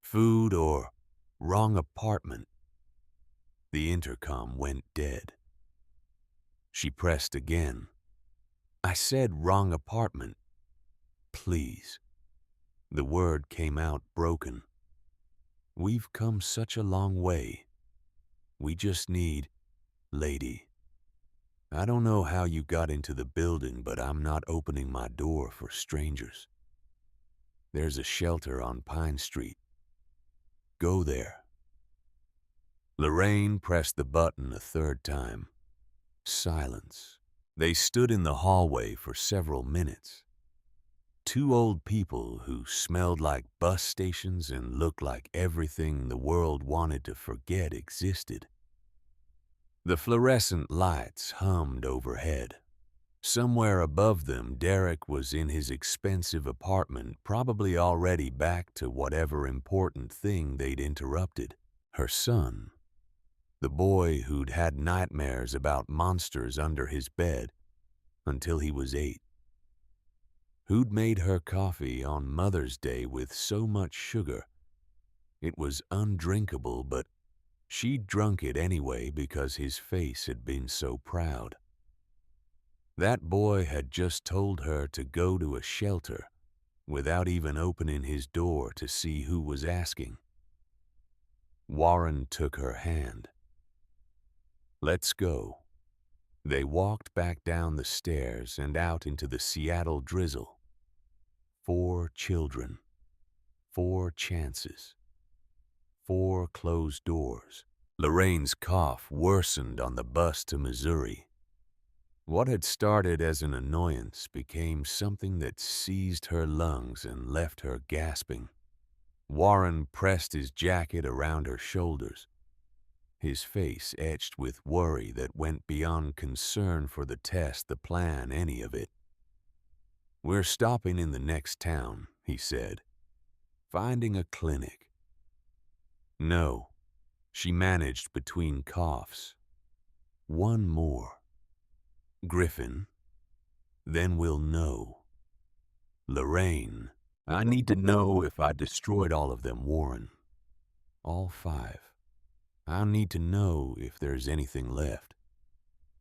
"Food or wrong apartment?" The intercom went dead. She pressed again. "I said wrong apartment. Please." The word came out broken. "We've come such a long way. We just need, lady. I don't know how you got into the building, but I'm not opening my door for strangers. There's a shelter on Pine Street. Go there." Lorraine pressed the button a third time. Silence. They stood in the hallway for several minutes. Two old people who smelled like bus stations and looked like everything the world wanted to forget existed. The fluorescent lights hummed overhead. Somewhere above them, Derek was in his expensive apartment, probably already back to whatever important thing they'd interrupted. Her son, the boy who'd had nightmares about monsters under his bed until he was 8. Who'd made her coffee on Mother's Day with so much sugar it was undrinkable, but she'd drunk it anyway because his face had been so proud. That boy had just told her to go to a shelter without even opening his door to see who was asking. Warren took her hand. "Let's go." They walked back down the stairs and out into the Seattle drizzle. 4 children, 4 chances, 4 closed doors. Lorraine's cough worsened on the bus to Missouri. What had started as an annoyance became something that seized her lungs and left her gasping. Warren pressed his jacket around her shoulders, his face etched with worry that went beyond concern for the test, the plan, any of it. "We're stopping in the next town," he said. "Finding a clinic." "No," she managed between coughs. "One more. Griffin. Then we'll know. Lorraine, I need to know if I destroyed all of them, Warren. All 5. I'll need to know if there's anything left."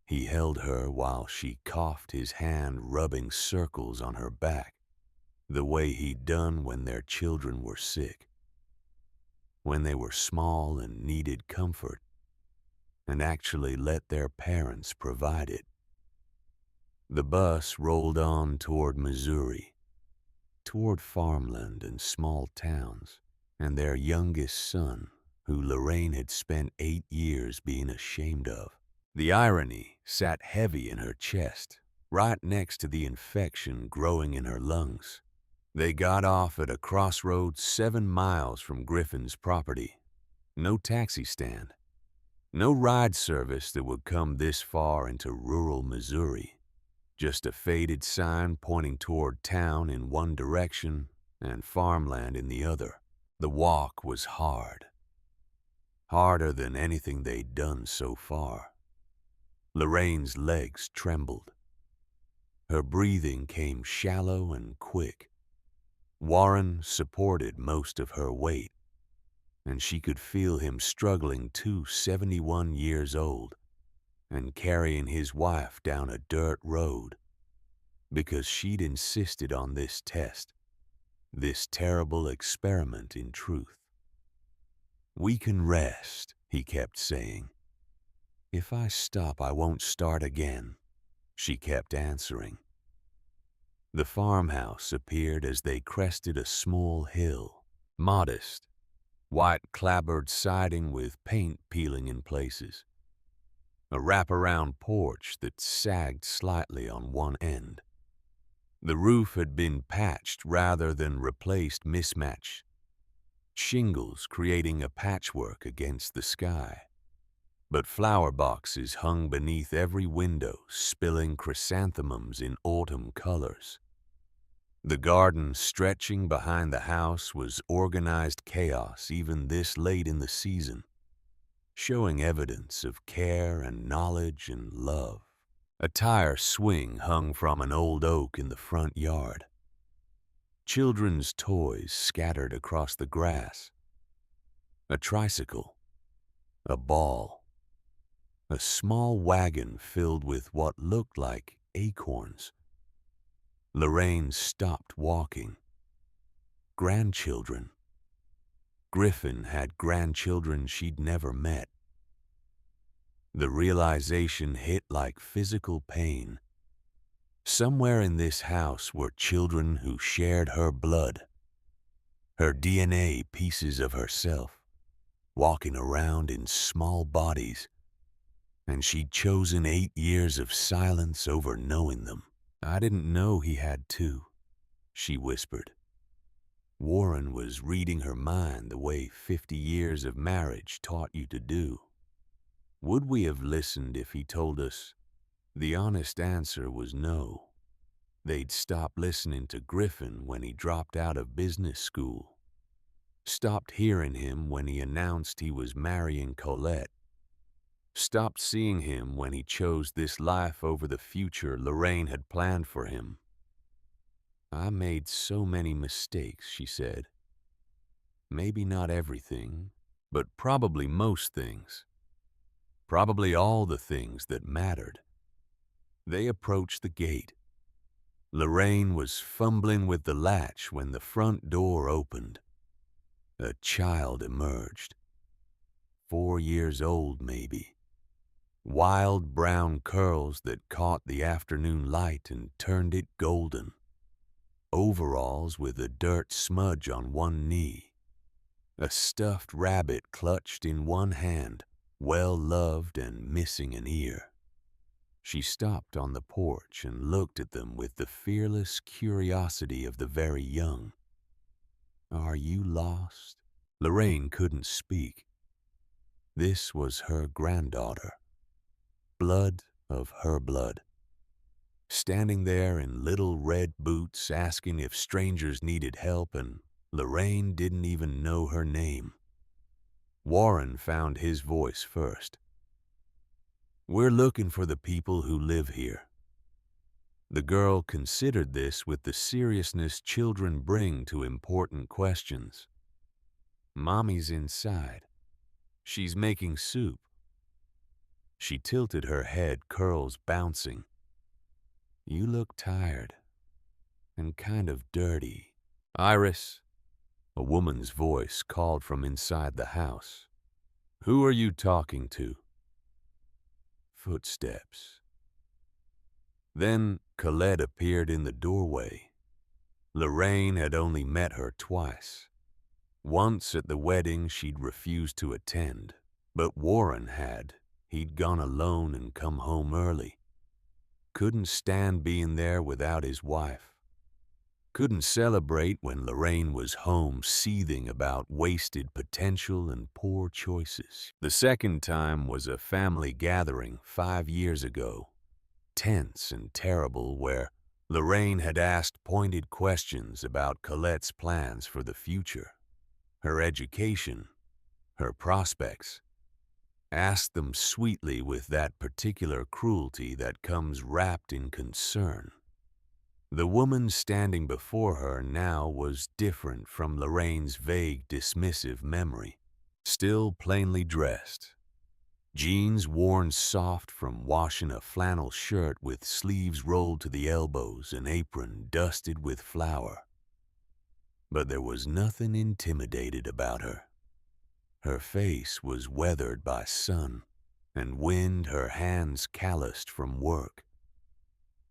He held her while she coughed, his hand rubbing circles on her back, the way he'd done when their children were sick, when they were small and needed comfort, and actually let their parents provide it. The bus rolled on toward Missouri, toward farmland and small towns, and their youngest son, who Lorraine had spent 8 years being ashamed of. The irony sat heavy in her chest, right next to the infection growing in her lungs. They got off at a crossroads 7 miles from Griffin's property. No taxi stand, no ride service that would come this far into rural Missouri. Just a faded sign pointing toward town in one direction and farmland in the other. The walk was hard. Harder than anything they'd done so far. Lorraine's legs trembled. Her breathing came shallow and quick. Warren supported most of her weight, and she could feel him struggling too, 71 years old, and carrying his wife down a dirt road, because she'd insisted on this test, this terrible experiment in truth. "We can rest," he kept saying. "If I stop, I won't start again," she kept answering. The farmhouse appeared as they crested a small hill, modest, white clapboard siding with paint peeling in places, a wraparound porch that sagged slightly on one end. The roof had been patched rather than replaced, mismatched, shingles creating a patchwork against the sky. But flower boxes hung beneath every window, spilling chrysanthemums in autumn colors. The garden stretching behind the house was organized chaos even this late in the season, showing evidence of care and knowledge and love. A tire swing hung from an old oak in the front yard. Children's toys scattered across the grass. A tricycle, a ball, a small wagon filled with what looked like acorns. Lorraine stopped walking. Grandchildren. Griffin had grandchildren she'd never met. The realization hit like physical pain. Somewhere in this house were children who shared her blood, her DNA, pieces of herself, walking around in small bodies, and she'd chosen 8 years of silence over knowing them. "I didn't know he had two," she whispered. Warren was reading her mind the way 50 years of marriage taught you to do. Would we have listened if he told us? The honest answer was no. They'd stopped listening to Griffin when he dropped out of business school. Stopped hearing him when he announced he was marrying Colette. Stopped seeing him when he chose this life over the future Lorraine had planned for him. "I made so many mistakes," she said. "Maybe not everything, but probably most things. Probably all the things that mattered." They approached the gate. Lorraine was fumbling with the latch when the front door opened. A child emerged. 4 years old, maybe. Wild brown curls that caught the afternoon light and turned it golden. Overalls with a dirt smudge on one knee. A stuffed rabbit clutched in one hand, well-loved and missing an ear. She stopped on the porch and looked at them with the fearless curiosity of the very young. "Are you lost?" Lorraine couldn't speak. This was her granddaughter. Blood of her blood. Standing there in little red boots asking if strangers needed help, and Lorraine didn't even know her name. Warren found his voice first. "We're looking for the people who live here." The girl considered this with the seriousness children bring to important questions. "Mommy's inside. She's making soup." She tilted her head, curls bouncing. You look tired and kind of dirty. Iris, a woman's voice called from inside the house. Who are you talking to? Footsteps. Then Colette appeared in the doorway. Lorraine had only met her twice. Once at the wedding she'd refused to attend, but Warren had. He'd gone alone and come home early. Couldn't stand being there without his wife. Couldn't celebrate when Lorraine was home seething about wasted potential and poor choices. The second time was a family gathering 5 years ago. Tense and terrible, where Lorraine had asked pointed questions about Colette's plans for the future, her education, her prospects. Asked them sweetly with that particular cruelty that comes wrapped in concern. The woman standing before her now was different from Lorraine's vague, dismissive memory. Still plainly dressed. Jeans worn soft from washing a flannel shirt with sleeves rolled to the elbows, an apron dusted with flour. But there was nothing intimidated about her. Her face was weathered by sun and wind, her hands calloused from work.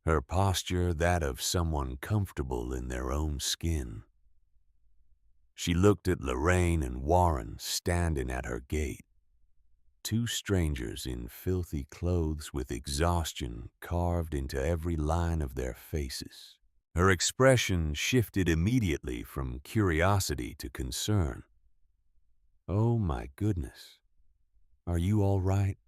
Her posture that of someone comfortable in their own skin. She looked at Lorraine and Warren standing at her gate. Two strangers in filthy clothes with exhaustion carved into every line of their faces. Her expression shifted immediately from curiosity to concern. Oh my goodness, are you all right?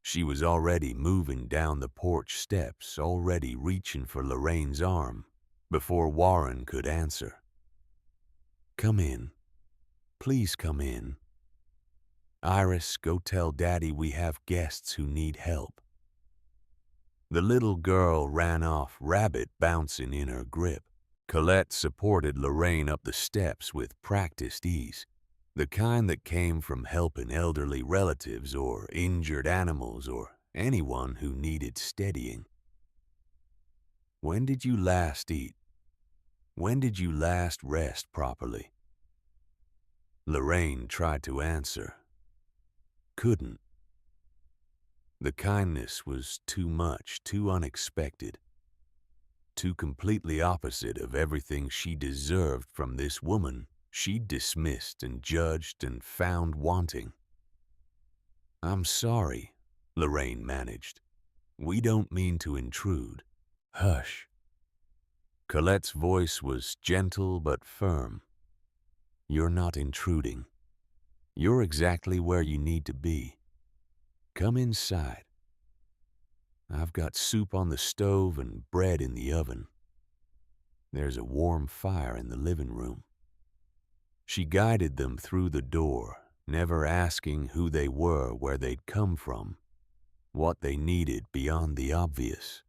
She was already moving down the porch steps, already reaching for Lorraine's arm, before Warren could answer. Come in. Please come in. Iris, go tell Daddy we have guests who need help. The little girl ran off, rabbit bouncing in her grip. Colette supported Lorraine up the steps with practiced ease, the kind that came from helping elderly relatives or injured animals or anyone who needed steadying. When did you last eat? When did you last rest properly? Lorraine tried to answer. Couldn't. The kindness was too much, too unexpected, too completely opposite of everything she deserved from this woman she'd dismissed and judged and found wanting. I'm sorry, Lorraine managed. We don't mean to intrude. Hush. Colette's voice was gentle but firm. You're not intruding. You're exactly where you need to be. Come inside. I've got soup on the stove and bread in the oven. There's a warm fire in the living room. She guided them through the door, never asking who they were, where they'd come from, what they needed beyond the obvious.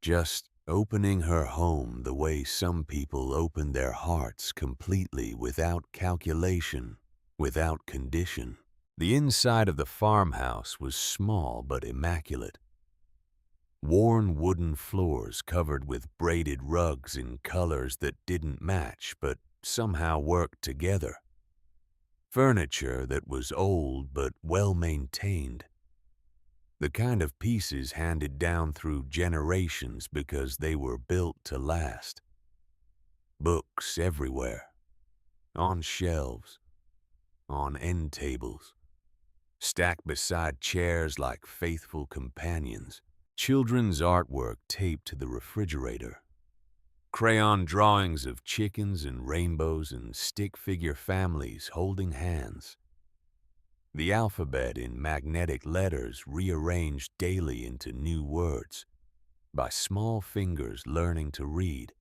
Just opening her home the way some people open their hearts, completely, without calculation, without condition. The inside of the farmhouse was small but immaculate. Worn wooden floors covered with braided rugs in colors that didn't match but somehow worked together. Furniture that was old but well-maintained. The kind of pieces handed down through generations because they were built to last. Books everywhere. On shelves. On end tables. Stacked beside chairs like faithful companions. Children's artwork taped to the refrigerator. Crayon drawings of chickens and rainbows and stick figure families holding hands. The alphabet in magnetic letters rearranged daily into new words, by small fingers learning to read.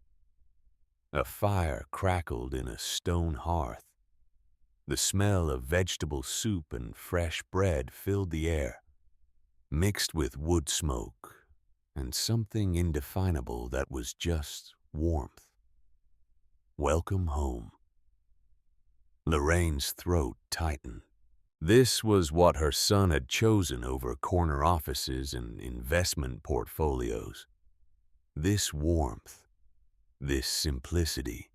A fire crackled in a stone hearth. The smell of vegetable soup and fresh bread filled the air, mixed with wood smoke and something indefinable that was just warmth. Welcome home. Lorraine's throat tightened. This was what her son had chosen over corner offices and investment portfolios. This warmth, this simplicity,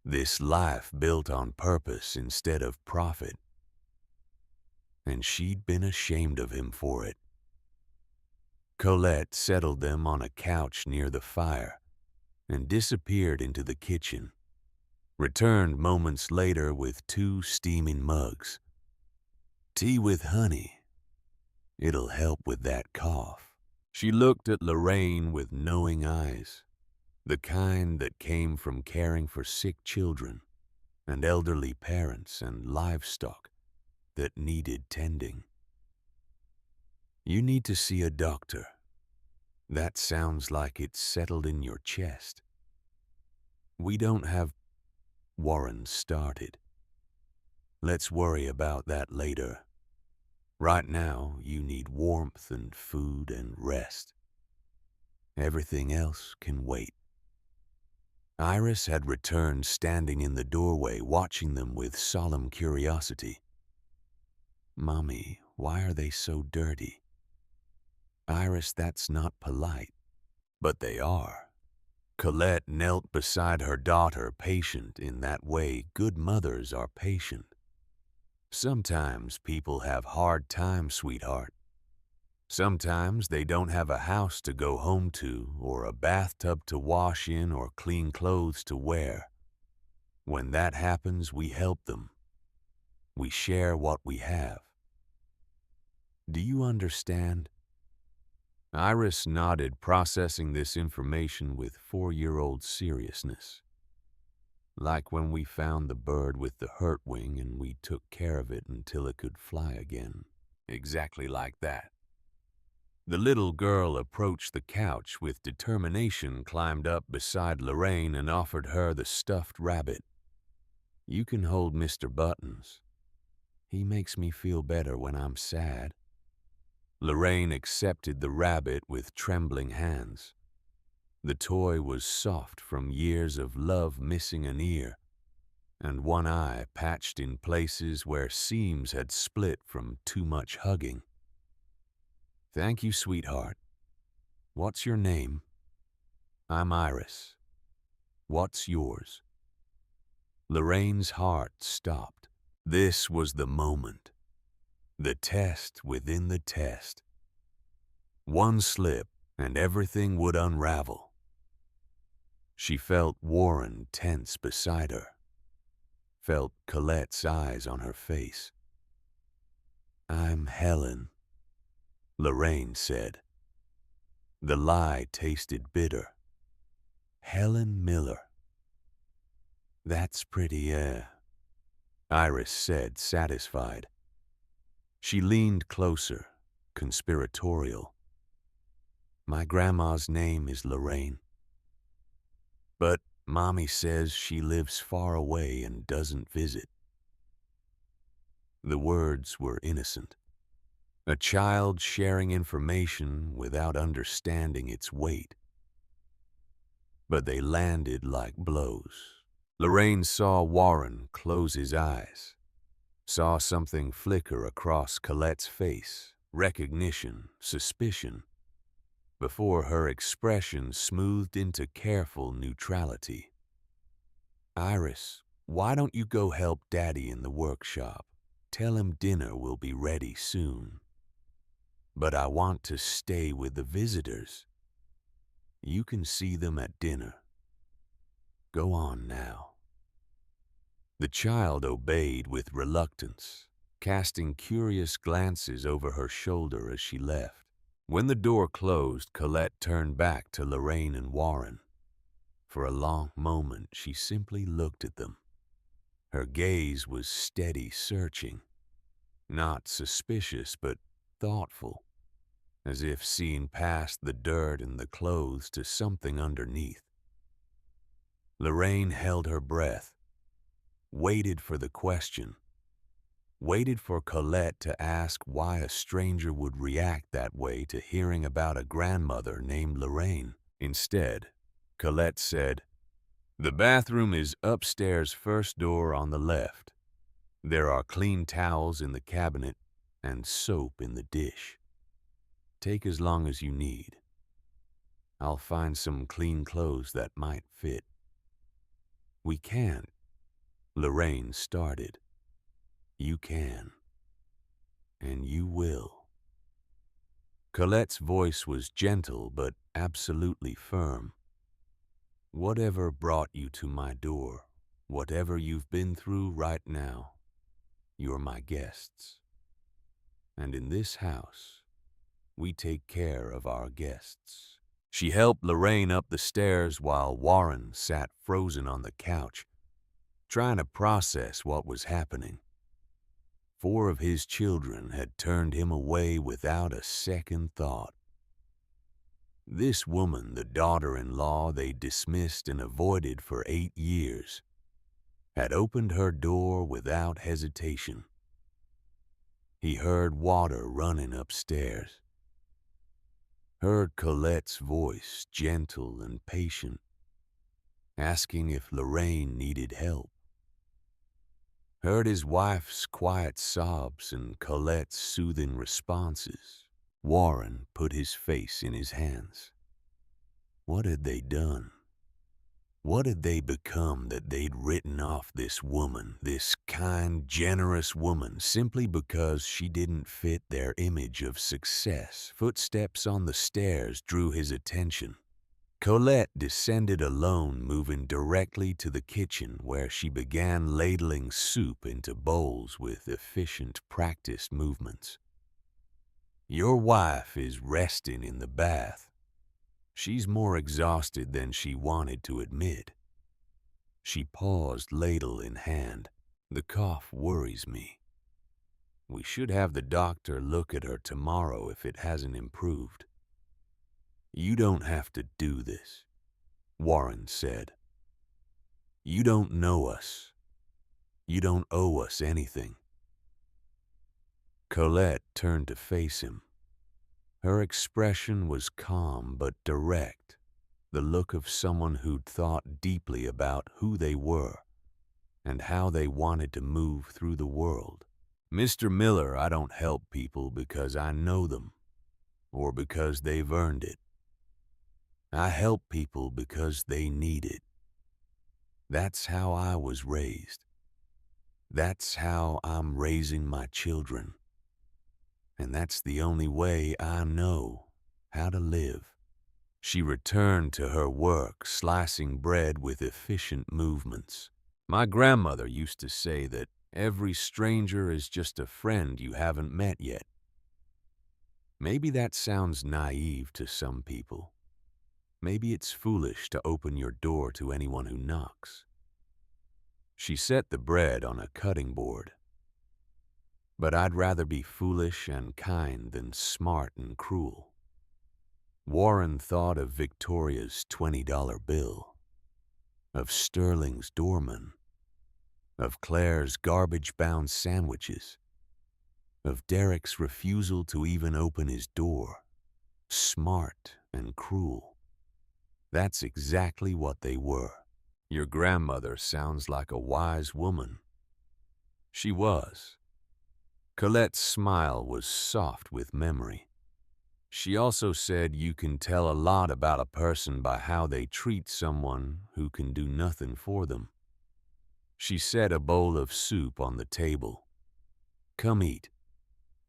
this life built on purpose instead of profit. And she'd been ashamed of him for it. Colette settled them on a couch near the fire and disappeared into the kitchen, returned moments later with 2 steaming mugs. Tea with honey. It'll help with that cough. She looked at Lorraine with knowing eyes, the kind that came from caring for sick children and elderly parents and livestock that needed tending. You need to see a doctor. That sounds like it's settled in your chest. We don't have... Warren started. Let's worry about that later. Right now, you need warmth and food and rest. Everything else can wait. Iris had returned, standing in the doorway, watching them with solemn curiosity. Mommy, why are they so dirty? Iris, that's not polite. But they are. Colette knelt beside her daughter, patient in that way good mothers are patient. Sometimes people have hard times, sweetheart. Sometimes they don't have a house to go home to, or a bathtub to wash in, or clean clothes to wear. When that happens, we help them. We share what we have. Do you understand? Iris nodded, processing this information with 4-year-old seriousness. Like when we found the bird with the hurt wing and we took care of it until it could fly again. Exactly like that. The little girl approached the couch with determination, climbed up beside Lorraine and offered her the stuffed rabbit. You can hold Mr. Buttons. He makes me feel better when I'm sad. Lorraine accepted the rabbit with trembling hands. The toy was soft from years of love, missing an ear, and one eye patched in places where seams had split from too much hugging. Thank you, sweetheart. What's your name? I'm Iris. What's yours? Lorraine's heart stopped. This was the moment. The test within the test. One slip and everything would unravel. She felt Warren tense beside her, felt Colette's eyes on her face. I'm Helen, Lorraine said. The lie tasted bitter. Helen Miller. That's pretty, Iris said, satisfied. She leaned closer, conspiratorial. My grandma's name is Lorraine. But Mommy says she lives far away and doesn't visit. The words were innocent. A child sharing information without understanding its weight. But they landed like blows. Lorraine saw Warren close his eyes, saw something flicker across Colette's face, recognition, suspicion, before her expression smoothed into careful neutrality. Iris, why don't you go help Daddy in the workshop? Tell him dinner will be ready soon. But I want to stay with the visitors. You can see them at dinner. Go on now. The child obeyed with reluctance, casting curious glances over her shoulder as she left. When the door closed, Colette turned back to Lorraine and Warren. For a long moment, she simply looked at them. Her gaze was steady, searching, not suspicious, but thoughtful, as if seeing past the dirt and the clothes to something underneath. Lorraine held her breath, waited for the question, waited for Colette to ask why a stranger would react that way to hearing about a grandmother named Lorraine. Instead, Colette said, "The bathroom is upstairs, first door on the left. There are clean towels in the cabinet and soap in the dish. Take as long as you need. I'll find some clean clothes that might fit. We can't. Lorraine started. You can. And you will. Colette's voice was gentle but absolutely firm. Whatever brought you to my door, whatever you've been through right now, you're my guests. And in this house, we take care of our guests. She helped Lorraine up the stairs while Warren sat frozen on the couch, trying to process what was happening. 4 of his children had turned him away without a second thought. This woman, the daughter-in-law they dismissed and avoided for 8 years, had opened her door without hesitation. He heard water running upstairs, heard Colette's voice, gentle and patient, asking if Lorraine needed help. Heard his wife's quiet sobs and Colette's soothing responses. Warren put his face in his hands. What had they done? What had they become that they'd written off this woman, this kind, generous woman, simply because she didn't fit their image of success? Footsteps on the stairs drew his attention. Colette descended alone, moving directly to the kitchen where she began ladling soup into bowls with efficient, practiced movements. Your wife is resting in the bath. She's more exhausted than she wanted to admit. She paused, ladle in hand. The cough worries me. We should have the doctor look at her tomorrow if it hasn't improved. You don't have to do this, Warren said. You don't know us. You don't owe us anything. Colette turned to face him. Her expression was calm but direct, the look of someone who'd thought deeply about who they were and how they wanted to move through the world. Mr. Miller, I don't help people because I know them or because they've earned it. I help people because they need it. That's how I was raised. That's how I'm raising my children. And that's the only way I know how to live. She returned to her work, slicing bread with efficient movements. My grandmother used to say that every stranger is just a friend you haven't met yet. Maybe that sounds naive to some people. Maybe it's foolish to open your door to anyone who knocks. She set the bread on a cutting board. But I'd rather be foolish and kind than smart and cruel. Warren thought of Victoria's $20 bill, of Sterling's doorman, of Claire's garbage-bound sandwiches, of Derek's refusal to even open his door. Smart and cruel. That's exactly what they were. Your grandmother sounds like a wise woman. She was. Colette's smile was soft with memory. She also said you can tell a lot about a person by how they treat someone who can do nothing for them. She set a bowl of soup on the table. Come eat.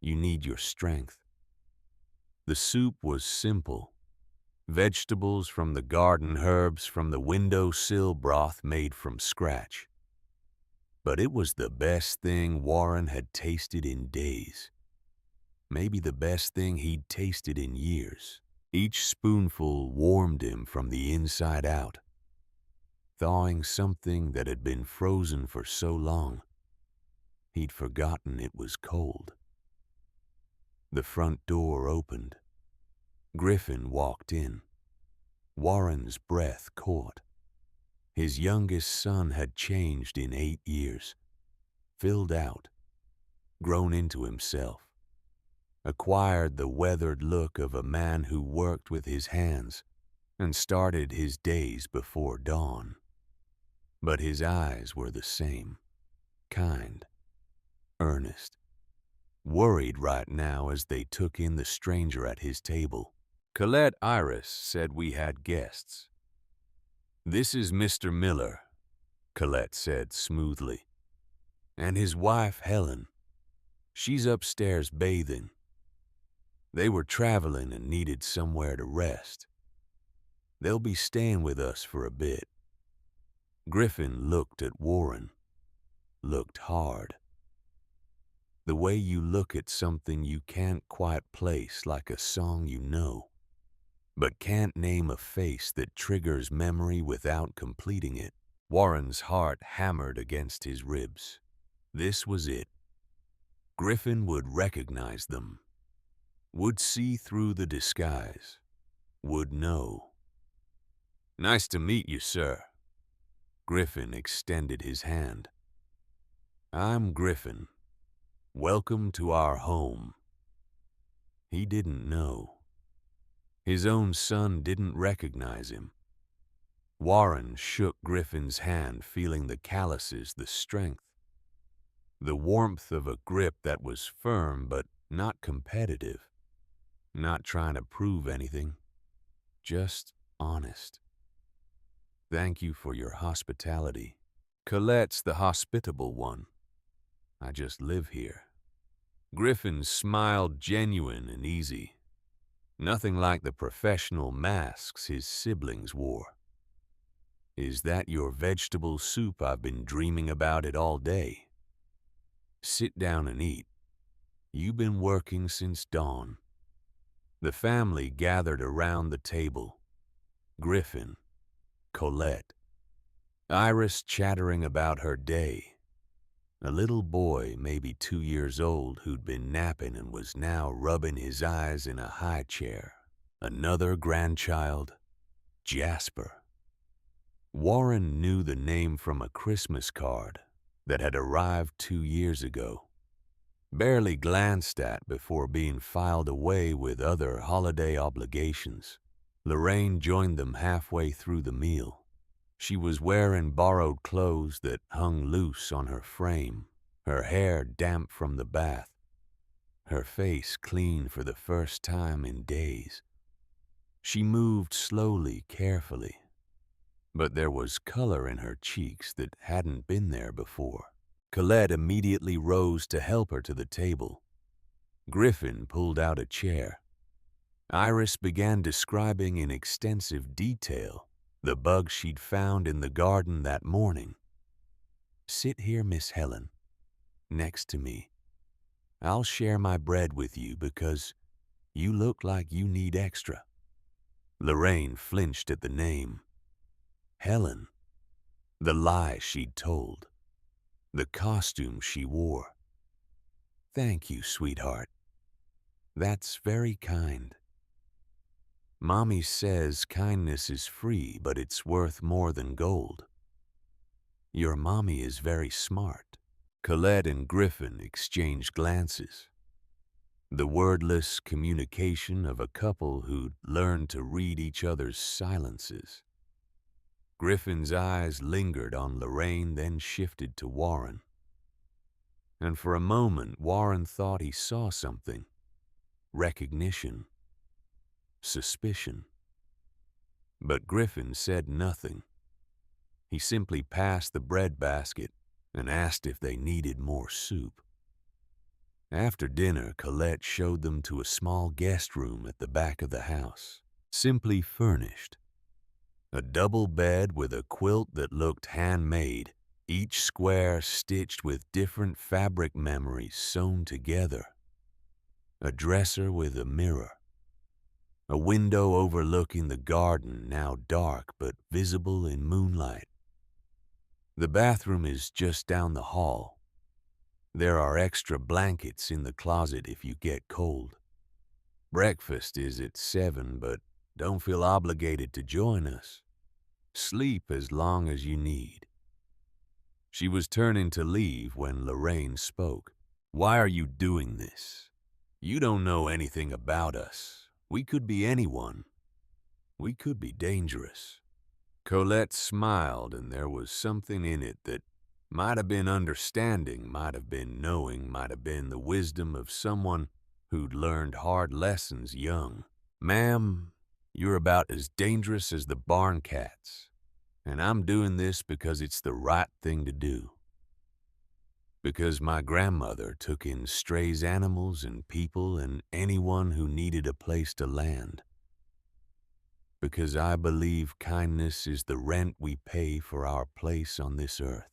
You need your strength. The soup was simple. Vegetables from the garden, herbs from the windowsill, broth made from scratch. But it was the best thing Warren had tasted in days. Maybe the best thing he'd tasted in years. Each spoonful warmed him from the inside out, thawing something that had been frozen for so long, he'd forgotten it was cold. The front door opened. Griffin walked in. Warren's breath caught. His youngest son had changed in 8 years, filled out, grown into himself, acquired the weathered look of a man who worked with his hands and started his days before dawn. But his eyes were the same, kind, earnest, worried right now as they took in the stranger at his table. Colette Iris said we had guests. "This is Mr. Miller," Colette said smoothly, "and his wife, Helen. She's upstairs bathing. They were traveling and needed somewhere to rest. They'll be staying with us for a bit." Griffin looked at Warren, looked hard. The way you look at something you can't quite place, like a song you know, but can't name a face that triggers memory without completing it. Warren's heart hammered against his ribs. This was it. Griffin would recognize them, would see through the disguise, would know. "Nice to meet you, sir." Griffin extended his hand. "I'm Griffin. Welcome to our home." He didn't know. His own son didn't recognize him. Warren shook Griffin's hand, feeling the calluses, the strength, the warmth of a grip that was firm but not competitive, not trying to prove anything, just honest. "Thank you for your hospitality. Colette's the hospitable one. I just live here." Griffin smiled, genuine and easy. Nothing like the professional masks his siblings wore. "Is that your vegetable soup? I've been dreaming about it all day. Sit down and eat. You've been working since dawn." The family gathered around the table. Griffin, Colette, Iris chattering about her day. A little boy, maybe 2 years old, who'd been napping and was now rubbing his eyes in a high chair. Another grandchild, Jasper. Warren knew the name from a Christmas card that had arrived 2 years ago, barely glanced at before being filed away with other holiday obligations. Lorraine joined them halfway through the meal. She was wearing borrowed clothes that hung loose on her frame, her hair damp from the bath, her face clean for the first time in days. She moved slowly, carefully, but there was color in her cheeks that hadn't been there before. Colette immediately rose to help her to the table. Griffin pulled out a chair. Iris began describing in extensive detail the bug she'd found in the garden that morning. "Sit here, Miss Helen, next to me. I'll share my bread with you because you look like you need extra." Lorraine flinched at the name. Helen. The lie she'd told. The costume she wore. "Thank you, sweetheart. That's very kind. Mommy says kindness is free, but it's worth more than gold. Your mommy is very smart." Colette and Griffin exchanged glances. The wordless communication of a couple who'd learned to read each other's silences. Griffin's eyes lingered on Lorraine, then shifted to Warren. And for a moment, Warren thought he saw something. Recognition. Suspicion. But Griffin said nothing. He simply passed the bread basket and asked if they needed more soup. After dinner, Colette showed them to a small guest room at the back of the house, simply furnished. A double bed with a quilt that looked handmade, each square stitched with different fabric memories sewn together. A dresser with a mirror. A window overlooking the garden, now dark but visible in moonlight. The bathroom is just down the hall. There are extra blankets in the closet if you get cold. Breakfast is at 7, but don't feel obligated to join us. Sleep as long as you need. She was turning to leave when Lorraine spoke. "Why are you doing this? You don't know anything about us. We could be anyone. We could be dangerous." Colette smiled, and there was something in it that Might have been understanding, might have been knowing, might have been the wisdom of someone who'd learned hard lessons young. Ma'am, you're about as dangerous as the barn cats, and I'm doing this because it's the right thing to do. Because my grandmother took in strays animals and people and anyone who needed a place to land. Because I believe kindness is the rent we pay for our place on this earth.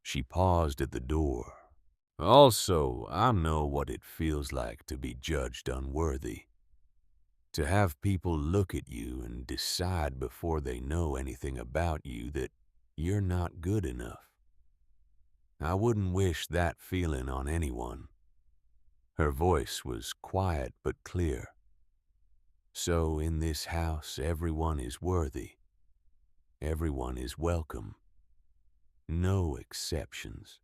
She paused at the door. Also, I know what it feels like to be judged unworthy. To have people look at you and decide before they know anything about you that you're not good enough. I wouldn't wish that feeling on anyone. Her voice was quiet but clear. So in this house, everyone is worthy. Everyone is welcome. No exceptions.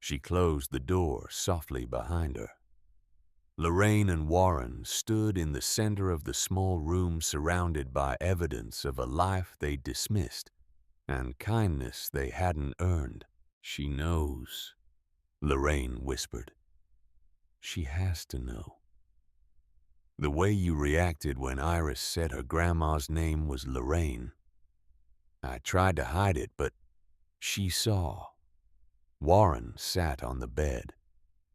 She closed the door softly behind her. Lorraine and Warren stood in the center of the small room surrounded by evidence of a life they dismissed and kindness they hadn't earned. She knows, Lorraine whispered. She has to know. The way you reacted when Iris said her grandma's name was Lorraine. I tried to hide it, but she saw. Warren sat on the bed.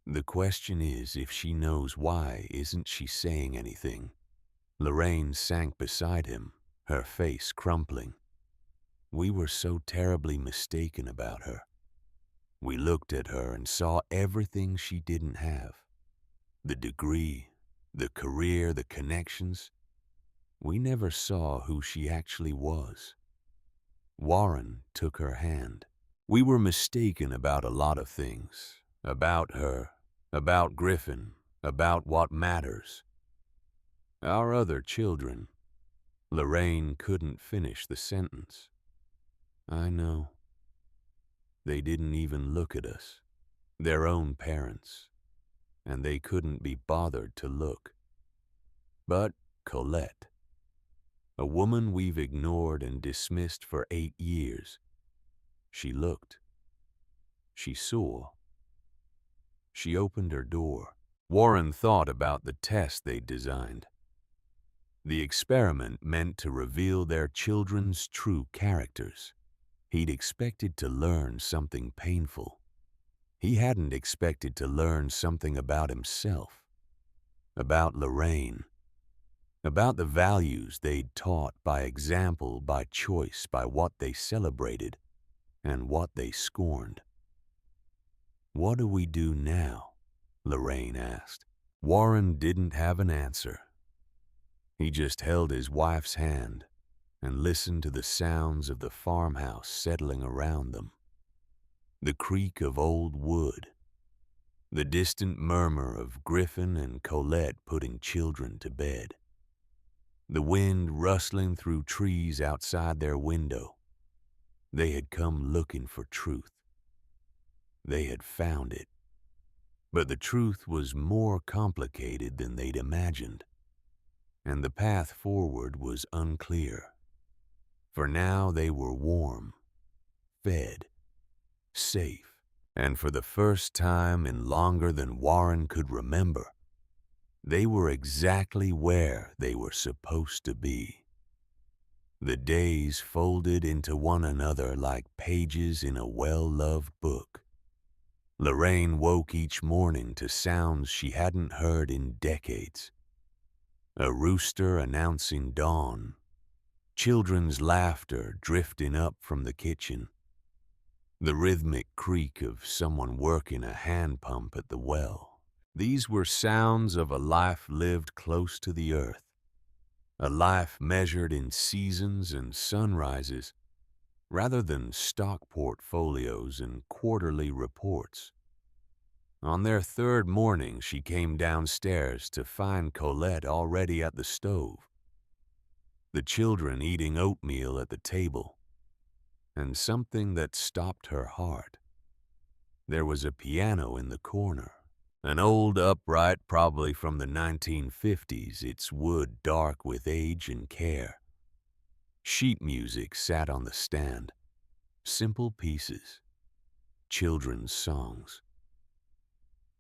The question is, if she knows why, isn't she saying anything? Lorraine sank beside him, her face crumpling. We were so terribly mistaken about her. We looked at her and saw everything she didn't have. The degree, the career, the connections. We never saw who she actually was. Warren took her hand. We were mistaken about a lot of things. About her, about Griffin, about what matters. Our other children. Lorraine couldn't finish the sentence. I know. They didn't even look at us. Their own parents. And they couldn't be bothered to look. But Colette, a woman we've ignored and dismissed for 8 years, she looked. She saw. She opened her door. Warren thought about the test they'd designed. The experiment meant to reveal their children's true characters. He'd expected to learn something painful. He hadn't expected to learn something about himself, about Lorraine, about the values they'd taught by example, by choice, by what they celebrated and what they scorned. What do we do now? Lorraine asked. Warren didn't have an answer. He just held his wife's hand and listened to the sounds of the farmhouse settling around them. The creak of old wood, the distant murmur of Griffin and Colette putting children to bed, the wind rustling through trees outside their window. They had come looking for truth. They had found it. But the truth was more complicated than they'd imagined, and the path forward was unclear. For now they were warm, fed, safe, and for the first time in longer than Warren could remember, they were exactly where they were supposed to be. The days folded into one another like pages in a well-loved book. Lorraine woke each morning to sounds she hadn't heard in decades. A rooster announcing dawn, children's laughter drifting up from the kitchen, the rhythmic creak of someone working a hand pump at the well. These were sounds of a life lived close to the earth, a life measured in seasons and sunrises, rather than stock portfolios and quarterly reports. On their third morning, she came downstairs to find Colette already at the stove, the children eating oatmeal at the table, and something that stopped her heart. There was a piano in the corner, an old upright probably from the 1950s, its wood dark with age and care. Sheet music sat on the stand. Simple pieces, children's songs.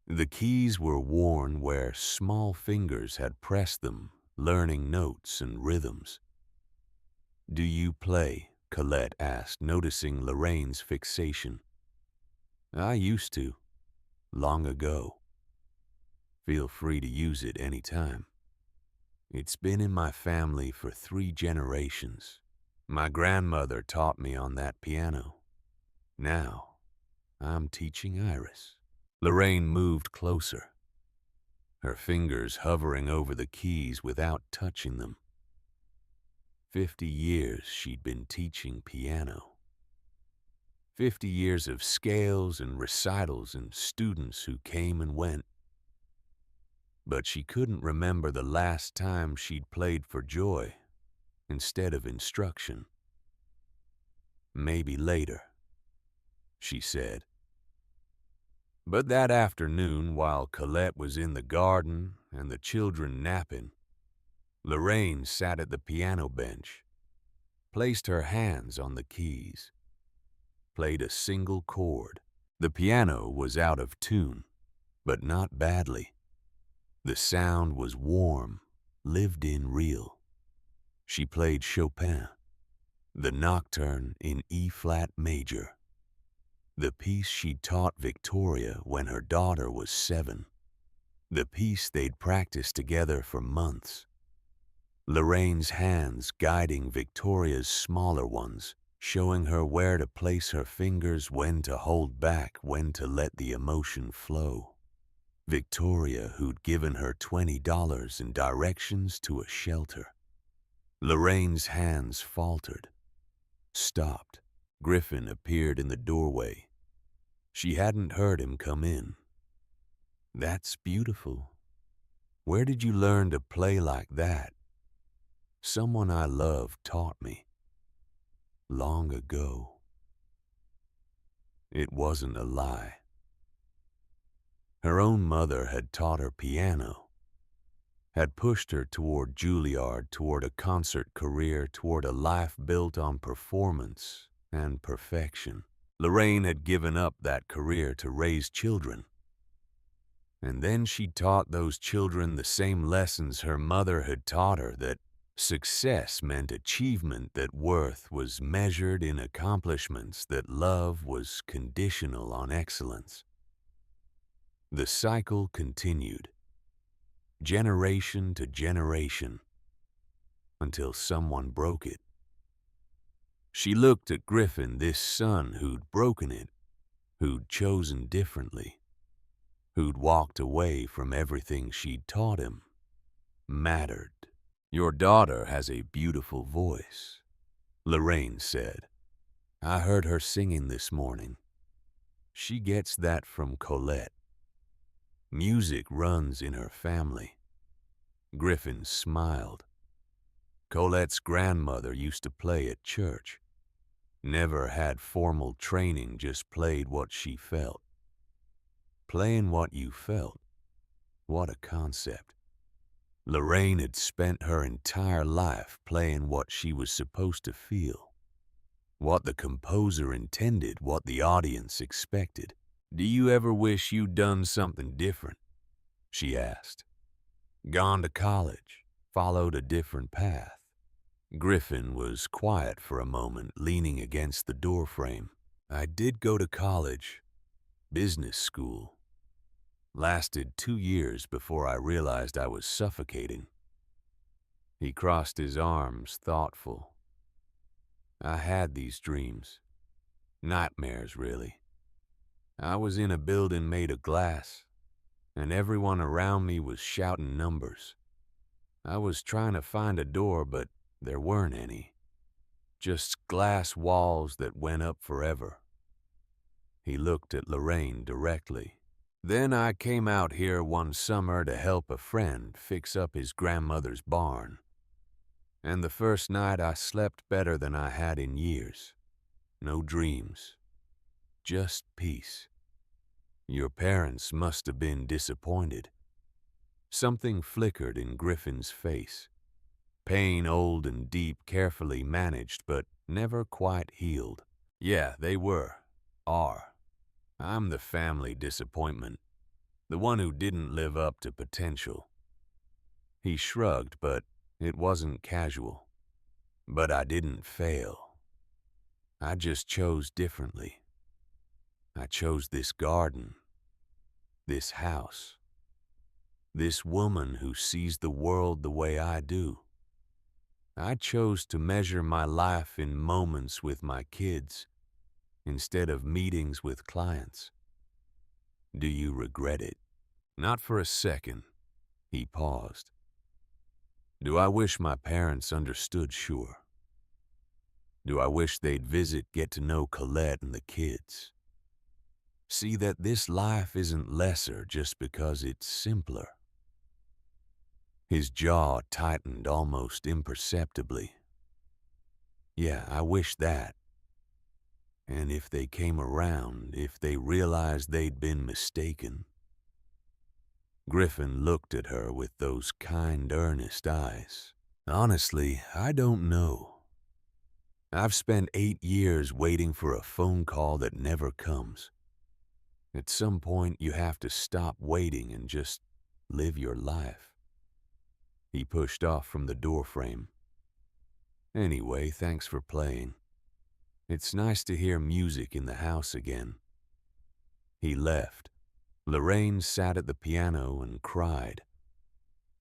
The keys were worn where small fingers had pressed them, learning notes and rhythms. "Do you play?" Colette asked, noticing Lorraine's fixation. "I used to, long ago. Feel free to use it any time. It's been in my family for 3 generations. My grandmother taught me on that piano. Now, I'm teaching Iris." Lorraine moved closer, her fingers hovering over the keys without touching them. 50 years she'd been teaching piano. 50 years of scales and recitals and students who came and went. But she couldn't remember the last time she'd played for joy instead of instruction. "Maybe later," she said. But that afternoon, while Colette was in the garden and the children napping, Lorraine sat at the piano bench, placed her hands on the keys, played a single chord. The piano was out of tune, but not badly. The sound was warm, lived in real. She played Chopin, the Nocturne in E-flat major, the piece she'd taught Victoria when her daughter was 7, the piece they'd practiced together for months. Lorraine's hands guiding Victoria's smaller ones, showing her where to place her fingers, when to hold back, when to let the emotion flow. Victoria, who'd given her $20 in directions to a shelter. Lorraine's hands faltered, stopped. Griffin appeared in the doorway. She hadn't heard him come in. "That's beautiful. Where did you learn to play like that?" "Someone I love taught me. Long ago." It wasn't a lie. Her own mother had taught her piano, had pushed her toward Juilliard, toward a concert career, toward a life built on performance and perfection. Lorraine had given up that career to raise children. And then she taught those children the same lessons her mother had taught her, that success meant achievement, that worth was measured in accomplishments, that love was conditional on excellence. The cycle continued, generation to generation, until someone broke it. She looked at Griffin, this son who'd broken it, who'd chosen differently, who'd walked away from everything she'd taught him. Mattered. "Your daughter has a beautiful voice," Lorraine said. "I heard her singing this morning. She gets that from Colette. Music runs in her family." Griffin smiled. "Colette's grandmother used to play at church. Never had formal training, just played what she felt." Playing what you felt. What a concept. Lorraine had spent her entire life playing what she was supposed to feel, what the composer intended, what the audience expected. "Do you ever wish you'd done something different?" she asked. "Gone to college, followed a different path?" Griffin was quiet for a moment, leaning against the doorframe. "I did go to college, business school. Lasted 2 years before I realized I was suffocating." He crossed his arms, thoughtful. "I had these dreams. Nightmares, really. I was in a building made of glass, and everyone around me was shouting numbers. I was trying to find a door, but there weren't any. Just glass walls that went up forever." He looked at Lorraine directly. "Then I came out here one summer to help a friend fix up his grandmother's barn. And the first night I slept better than I had in years. No dreams. Just peace. Your parents must have been disappointed." Something flickered in Griffin's face. Pain old and deep, carefully managed, but never quite healed. Yeah, they were. Are. I'm the family disappointment, the one who didn't live up to potential. He shrugged, but it wasn't casual. But I didn't fail. I just chose differently. I chose this garden, this house, this woman who sees the world the way I do. I chose to measure my life in moments with my kids instead of meetings with clients. Do you regret it? Not for a second. He paused. Do I wish my parents understood? Sure. Do I wish they'd visit, get to know Colette and the kids? See that this life isn't lesser just because it's simpler. His jaw tightened almost imperceptibly. Yeah, I wish that. And if they came around, if they realized they'd been mistaken. Griffin looked at her with those kind, earnest eyes. Honestly, I don't know. I've spent 8 years waiting for a phone call that never comes. At some point, you have to stop waiting and just live your life. He pushed off from the doorframe. Anyway, thanks for playing. It's nice to hear music in the house again. He left. Lorraine sat at the piano and cried.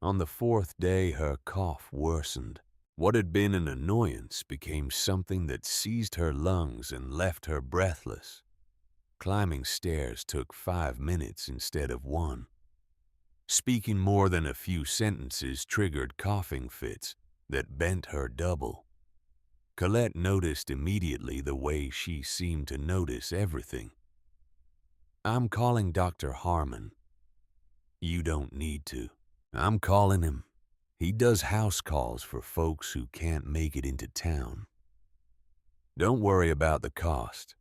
On the 4th day, her cough worsened. What had been an annoyance became something that seized her lungs and left her breathless. Climbing stairs took 5 minutes instead of 1. Speaking more than a few sentences triggered coughing fits that bent her double. Colette noticed immediately the way she seemed to notice everything. I'm calling Dr. Harmon. You don't need to. I'm calling him. He does house calls for folks who can't make it into town. Don't worry about the cost.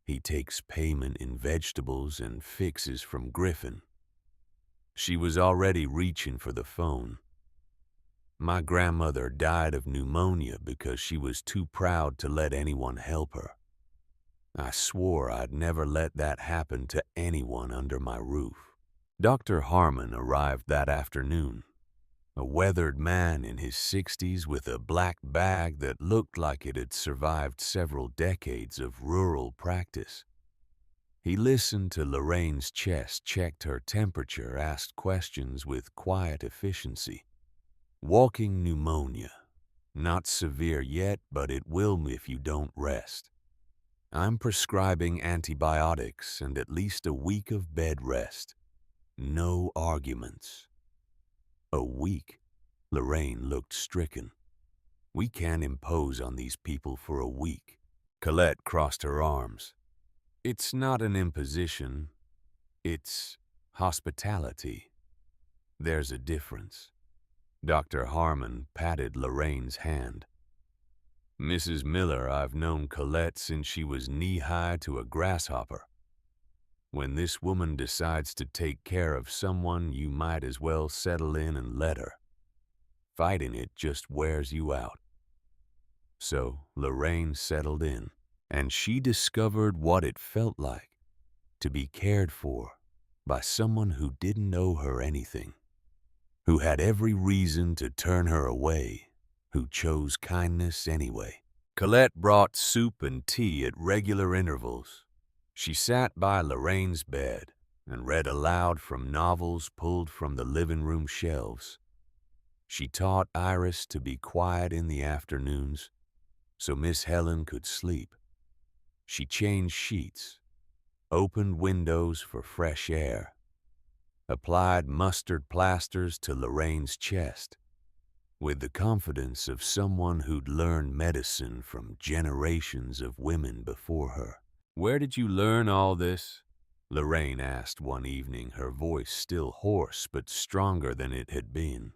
He takes payment in vegetables and fixes from Griffin. She was already reaching for the phone. My grandmother died of pneumonia because she was too proud to let anyone help her. I swore I'd never let that happen to anyone under my roof. Dr. Harmon arrived that afternoon, a weathered man in his 60s with a black bag that looked like it had survived several decades of rural practice. He listened to Lorraine's chest, checked her temperature, asked questions with quiet efficiency. Walking pneumonia. Not severe yet, but it will if you don't rest. I'm prescribing antibiotics and at least a week of bed rest. No arguments. A week? Lorraine looked stricken. We can't impose on these people for a week. Colette crossed her arms. It's not an imposition. It's hospitality. There's a difference. Dr. Harmon patted Lorraine's hand. Mrs. Miller, I've known Colette since she was knee-high to a grasshopper. When this woman decides to take care of someone, you might as well settle in and let her. Fighting it just wears you out. So Lorraine settled in, and she discovered what it felt like to be cared for by someone who didn't owe her anything, who had every reason to turn her away, who chose kindness anyway. Colette brought soup and tea at regular intervals. She sat by Lorraine's bed and read aloud from novels pulled from the living room shelves. She taught Iris to be quiet in the afternoons so Miss Helen could sleep. She changed sheets, opened windows for fresh air, applied mustard plasters to Lorraine's chest with the confidence of someone who'd learned medicine from generations of women before her. Where did you learn all this? Lorraine asked one evening, her voice still hoarse but stronger than it had been.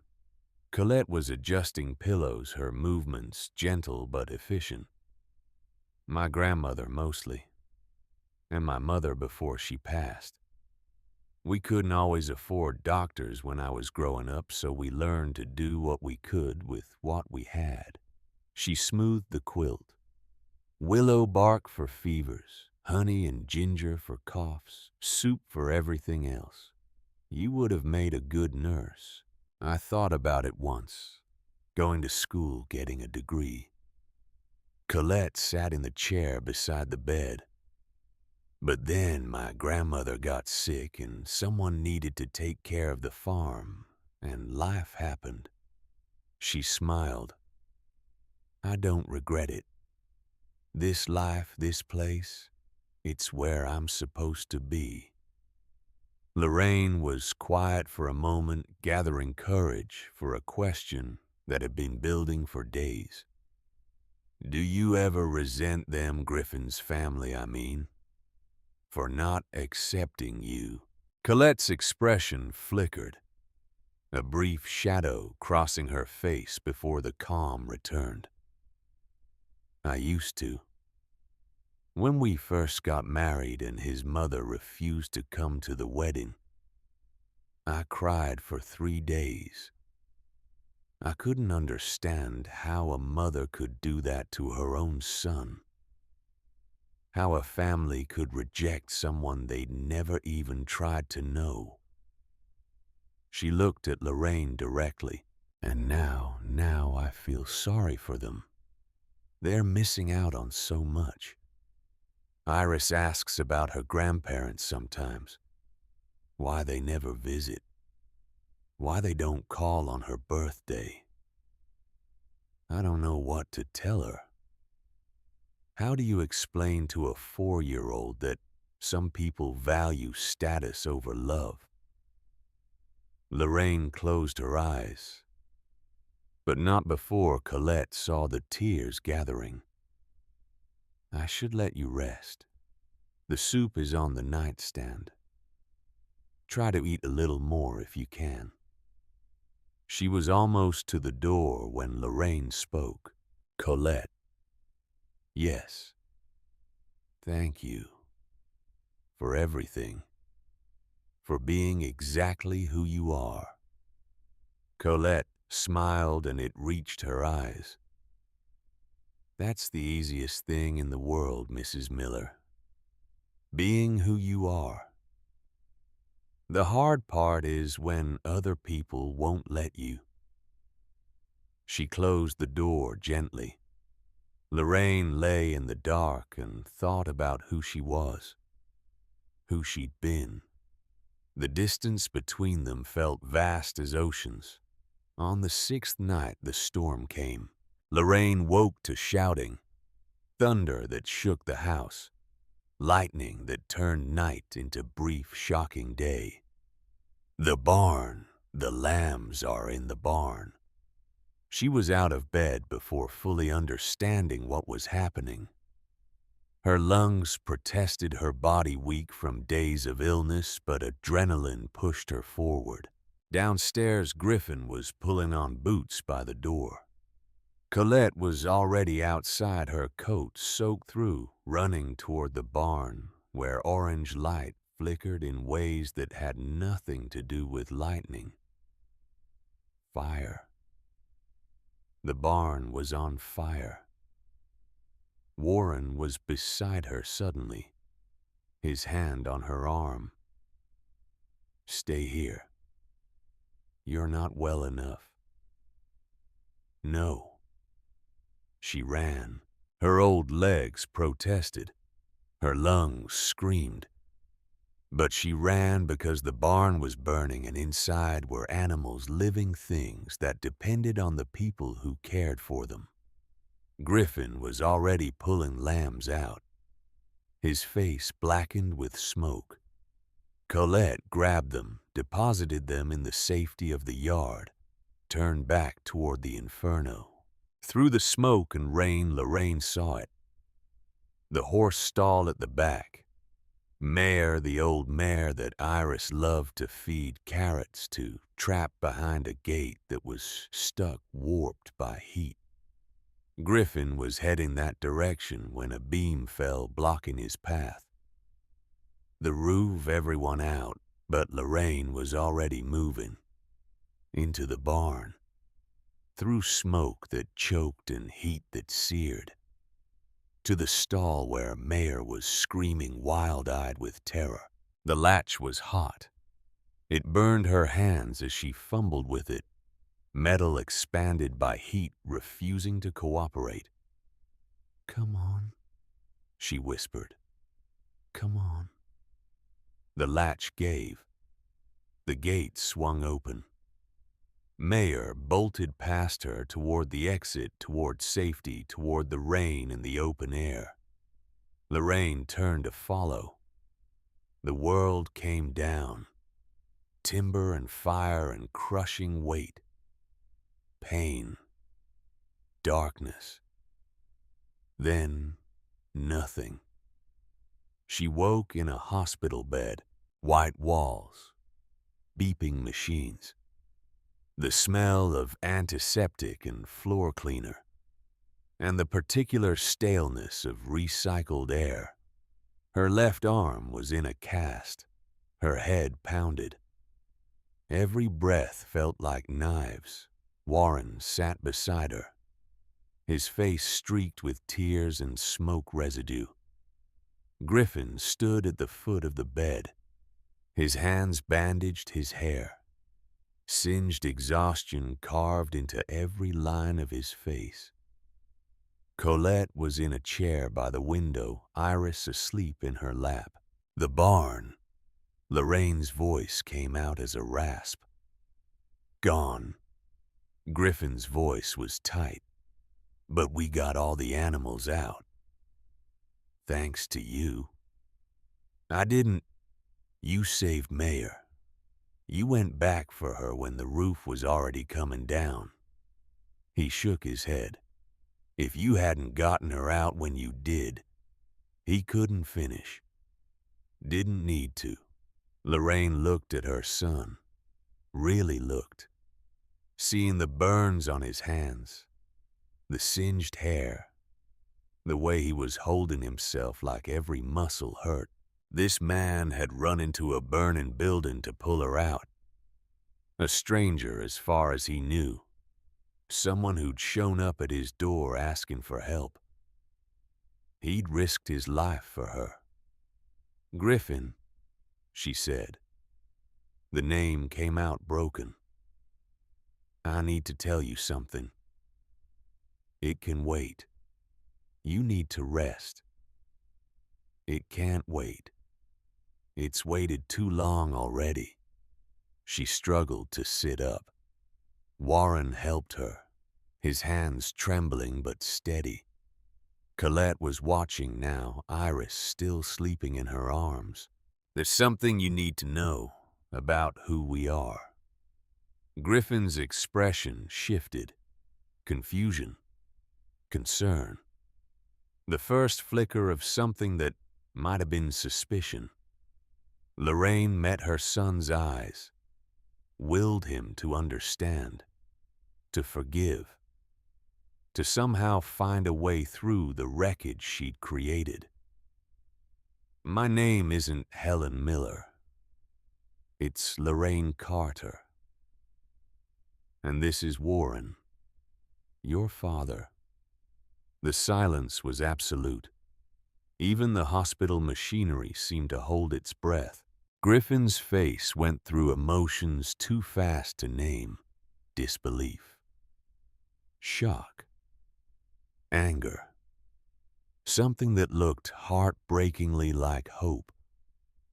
Colette was adjusting pillows, her movements gentle but efficient. My grandmother mostly, and my mother before she passed. We couldn't always afford doctors when I was growing up, so we learned to do what we could with what we had. She smoothed the quilt. Willow bark for fevers, honey and ginger for coughs, soup for everything else. You would have made a good nurse. I thought about it once, going to school, getting a degree. Colette sat in the chair beside the bed. But then my grandmother got sick and someone needed to take care of the farm, and life happened. She smiled. I don't regret it. This life, this place, it's where I'm supposed to be. Lorraine was quiet for a moment, gathering courage for a question that had been building for days. Do you ever resent them, Griffin's family, I mean, for not accepting you? Colette's expression flickered, a brief shadow crossing her face before the calm returned. I used to. When we first got married and his mother refused to come to the wedding, I cried for 3 days. I couldn't understand how a mother could do that to her own son. How a family could reject someone they'd never even tried to know. She looked at Lorraine directly, and now I feel sorry for them. They're missing out on so much. Iris asks about her grandparents sometimes, why they never visit, why they don't call on her birthday. I don't know what to tell her. How do you explain to a 4-year-old that some people value status over love? Lorraine closed her eyes, but not before Colette saw the tears gathering. I should let you rest. The soup is on the nightstand. Try to eat a little more if you can. She was almost to the door when Lorraine spoke. Colette. Yes. Thank you. For everything. For being exactly who you are. Colette smiled and it reached her eyes. That's the easiest thing in the world, Mrs. Miller. Being who you are. The hard part is when other people won't let you. She closed the door gently. Lorraine lay in the dark and thought about who she was, who she'd been. The distance between them felt vast as oceans. On the 6th night, the storm came. Lorraine woke to shouting, thunder that shook the house, lightning that turned night into brief, shocking day. The barn, the lambs are in the barn. She was out of bed before fully understanding what was happening. Her lungs protested, her body weak from days of illness, but adrenaline pushed her forward. Downstairs, Griffin was pulling on boots by the door. Colette was already outside, her coat soaked through, running toward the barn, where orange light flickered in ways that had nothing to do with lightning. Fire. The barn was on fire. Warren was beside her suddenly, his hand on her arm. Stay here. You're not well enough. No. She ran. Her old legs protested. Her lungs screamed. But she ran because the barn was burning and inside were animals, living things that depended on the people who cared for them. Griffin was already pulling lambs out, his face blackened with smoke. Colette grabbed them, deposited them in the safety of the yard, turned back toward the inferno. Through the smoke and rain, Lorraine saw it. The horse stall at the back. Mare, the old mare that Iris loved to feed carrots to, trapped behind a gate that was stuck, warped by heat. Griffin was heading that direction when a beam fell, blocking his path. The roof everyone out, but Lorraine was already moving. Into the barn. Through smoke that choked and heat that seared. to the stall where Mayer was screaming wild-eyed with terror. The latch was hot. It burned her hands as she fumbled with it, metal expanded by heat refusing to cooperate. "Come on," she whispered. "Come on." The latch gave. The gate swung open. Mayer bolted past her toward the exit, toward safety, toward the rain and the open air. Lorraine turned to follow. The world came down. Timber and fire and crushing weight. Pain. Darkness. Then nothing. She woke in a hospital bed, white walls, beeping machines, the smell of antiseptic and floor cleaner, and the particular staleness of recycled air. Her left arm was in a cast, her head pounded. Every breath felt like knives. Warren sat beside her, his face streaked with tears and smoke residue. Griffin stood at the foot of the bed, his hands bandaged his hair, singed exhaustion carved into every line of his face. Colette was in a chair by the window, Iris asleep in her lap. The barn. Lorraine's voice came out as a rasp. Gone. Griffin's voice was tight. But we got all the animals out. Thanks to you. I didn't. You saved Mayer. You went back for her when the roof was already coming down. He shook his head. If you hadn't gotten her out when you did, he couldn't finish. Didn't need to. Lorraine looked at her son. Really looked. Seeing the burns on his hands, the singed hair, the way he was holding himself like every muscle hurt. This man had run into a burning building to pull her out. A stranger as far as he knew. Someone who'd shown up at his door asking for help. He'd risked his life for her. Griffin, she said. The name came out broken. I need to tell you something. It can wait. You need to rest. It can't wait. It's waited too long already. She struggled to sit up. Warren helped her, his hands trembling but steady. Colette was watching now, Iris still sleeping in her arms. There's something you need to know about who we are. Griffin's expression shifted. Confusion. Concern. The first flicker of something that might have been suspicion. Lorraine met her son's eyes, willed him to understand, to forgive, to somehow find a way through the wreckage she'd created. My name isn't Helen Miller. It's Lorraine Carter. And this is Warren, your father. The silence was absolute. Even the hospital machinery seemed to hold its breath. Griffin's face went through emotions too fast to name. Disbelief. Shock. Anger. Something that looked heartbreakingly like hope,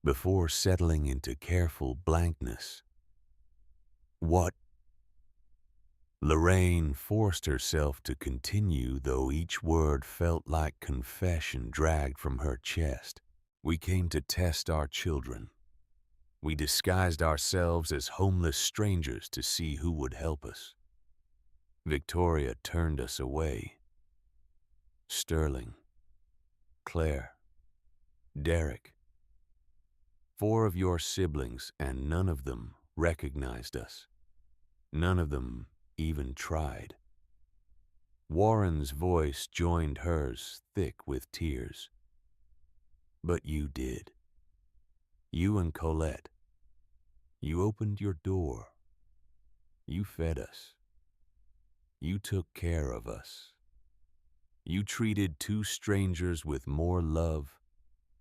before settling into careful blankness. What? Lorraine forced herself to continue, though each word felt like confession dragged from her chest. We came to test our children. We disguised ourselves as homeless strangers to see who would help us. Victoria turned us away. Sterling, Claire, Derek. 4 of your siblings, and none of them recognized us. None of them even tried. Warren's voice joined hers, thick with tears. But you did. You and Colette. You opened your door. You fed us. You took care of us. You treated two strangers with more love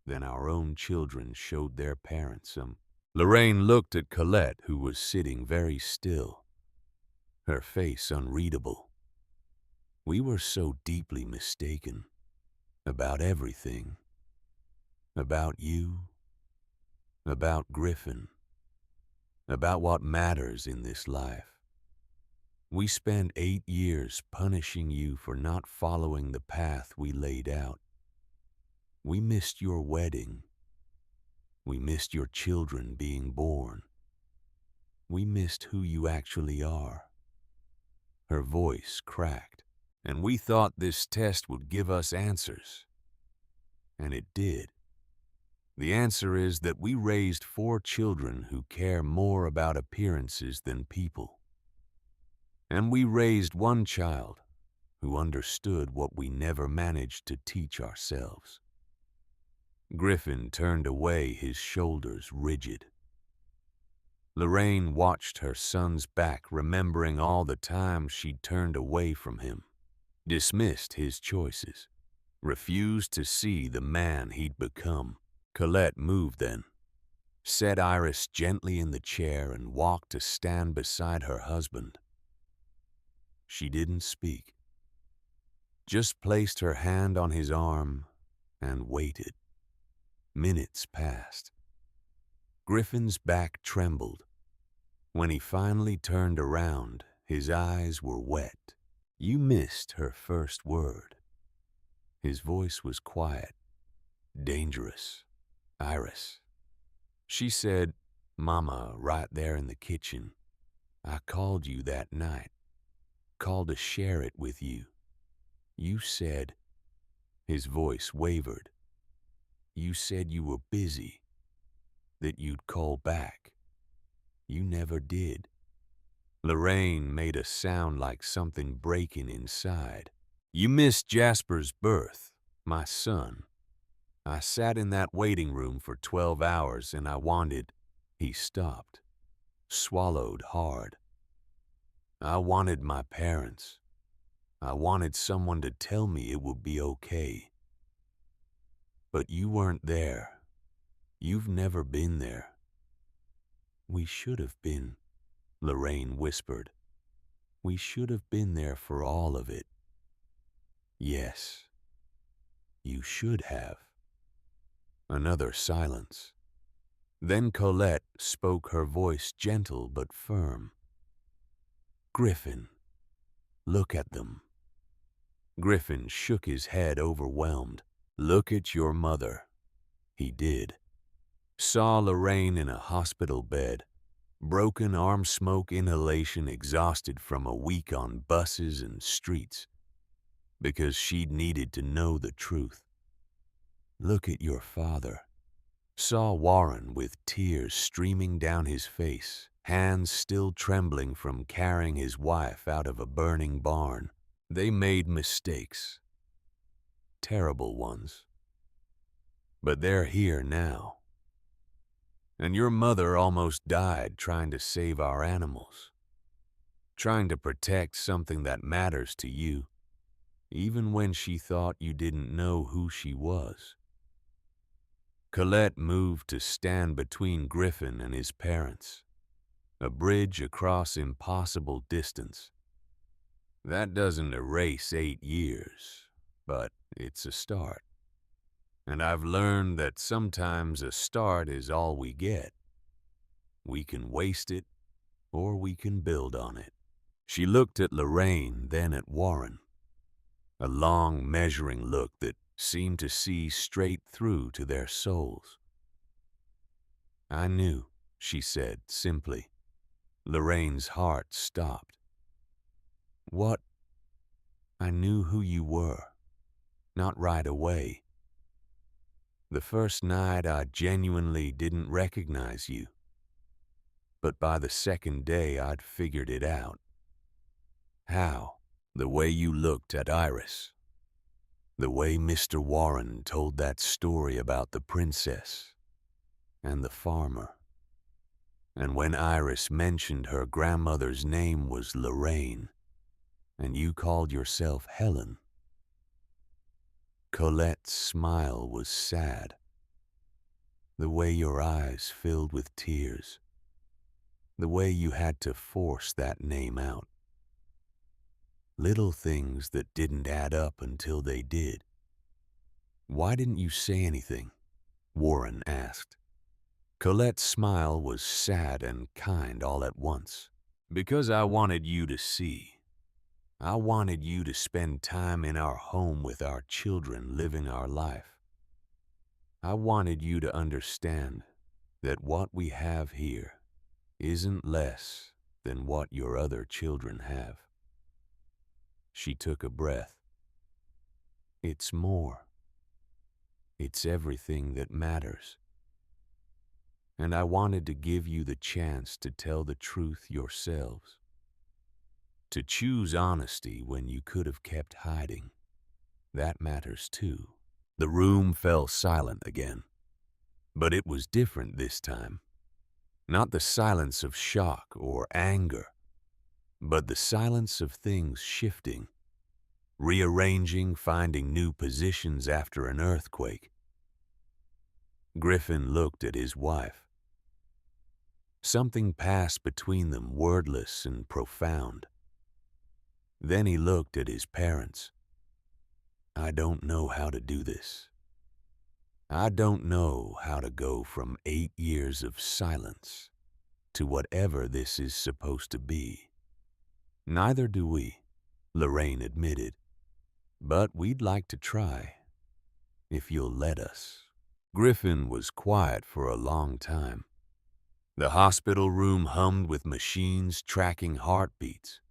than our own children showed their parents. Lorraine looked at Colette, who was sitting very still, her face unreadable. We were so deeply mistaken about everything, about you, about Griffin, about what matters in this life. We spent 8 years punishing you for not following the path we laid out. We missed your wedding. We missed your children being born. We missed who you actually are. Her voice cracked, and we thought this test would give us answers. And it did. The answer is that we raised 4 children who care more about appearances than people. And we raised 1 child who understood what we never managed to teach ourselves. Griffin turned away, his shoulders rigid. Lorraine watched her son's back, remembering all the times she'd turned away from him, dismissed his choices, refused to see the man he'd become. Colette moved then, set Iris gently in the chair, and walked to stand beside her husband. She didn't speak, just placed her hand on his arm and waited. Minutes passed. Griffin's back trembled. When he finally turned around, his eyes were wet. You missed her first word. His voice was quiet, dangerous. Iris. She said, "Mama," right there in the kitchen. "I called you that night. Called to share it with you. You said," his voice wavered, "you said you were busy, that you'd call back. You never did." Lorraine made a sound like something breaking inside. "You missed Jasper's birth, my son. I sat in that waiting room for 12 hours and I wanted..." He stopped, swallowed hard. "I wanted my parents. I wanted someone to tell me it would be okay. But you weren't there. You've never been there." "We should have been," Lorraine whispered. "We should have been there for all of it." "Yes, you should have." Another silence. Then Colette spoke, her voice gentle but firm. "Griffin, look at them." Griffin shook his head, overwhelmed. "Look at your mother." He did. Saw Lorraine in a hospital bed, broken arm, smoke inhalation, exhausted from a week on buses and streets, because she'd needed to know the truth. Look at your father. Saw Warren with tears streaming down his face, hands still trembling from carrying his wife out of a burning barn. They made mistakes, terrible ones. But they're here now. And your mother almost died trying to save our animals, trying to protect something that matters to you, even when she thought you didn't know who she was." Colette moved to stand between Griffin and his parents, a bridge across impossible distance. "That doesn't erase 8 years, but it's a start. And I've learned that sometimes a start is all we get. We can waste it, or we can build on it." She looked at Lorraine, then at Warren, a long, measuring look that seemed to see straight through to their souls. "I knew," she said simply. Lorraine's heart stopped. "What?" "I knew who you were. Not right away. The first night I genuinely didn't recognize you. But by the second day I'd figured it out." "How?" "The way you looked at Iris. The way Mr. Warren told that story about the princess and the farmer. And when Iris mentioned her grandmother's name was Lorraine, and you called yourself Helen. Colette's smile was sad, the way your eyes filled with tears, the way you had to force that name out. Little things that didn't add up until they did. Why didn't you say anything? Warren asked. Colette's smile was sad and kind all at once. Because I wanted you to see. I wanted you to spend time in our home with our children living our life. I wanted you to understand that what we have here isn't less than what your other children have. She took a breath. It's more. It's everything that matters. And I wanted to give you the chance to tell the truth yourselves. To choose honesty when you could have kept hiding. That matters too. The room fell silent again. But it was different this time. Not the silence of shock or anger, but the silence of things shifting, rearranging, finding new positions after an earthquake. Griffin looked at his wife. Something passed between them, wordless and profound. Then he looked at his parents. I don't know how to do this. I don't know how to go from 8 years of silence to whatever this is supposed to be. Neither do we, Lorraine admitted. But we'd like to try, if you'll let us. Griffin was quiet for a long time. The hospital room hummed with machines tracking heartbeats,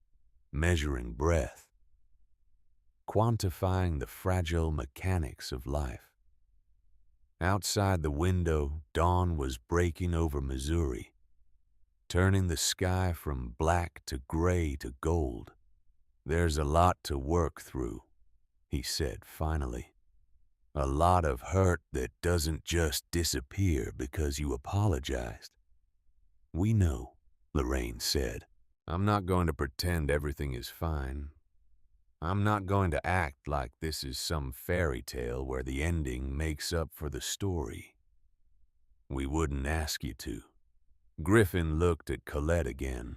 measuring breath, quantifying the fragile mechanics of life. Outside the window, dawn was breaking over Missouri, turning the sky from black to gray to gold. There's a lot to work through, he said finally. A lot of hurt that doesn't just disappear because you apologized. We know, Lorraine said. I'm not going to pretend everything is fine. I'm not going to act like this is some fairy tale where the ending makes up for the story. We wouldn't ask you to. Griffin looked at Colette again.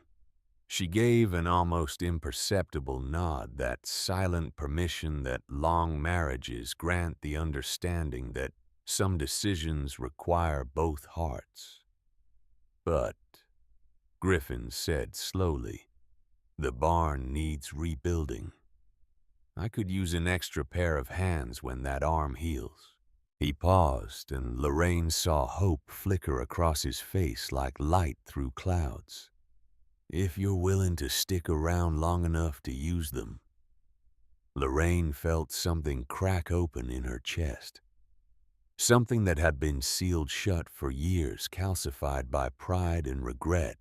She gave an almost imperceptible nod, that silent permission that long marriages grant the understanding that some decisions require both hearts. But, Griffin said slowly, the barn needs rebuilding. I could use an extra pair of hands when that arm heals. He paused, and Lorraine saw hope flicker across his face like light through clouds. If you're willing to stick around long enough to use them. Lorraine felt something crack open in her chest. Something that had been sealed shut for years, calcified by pride and regret,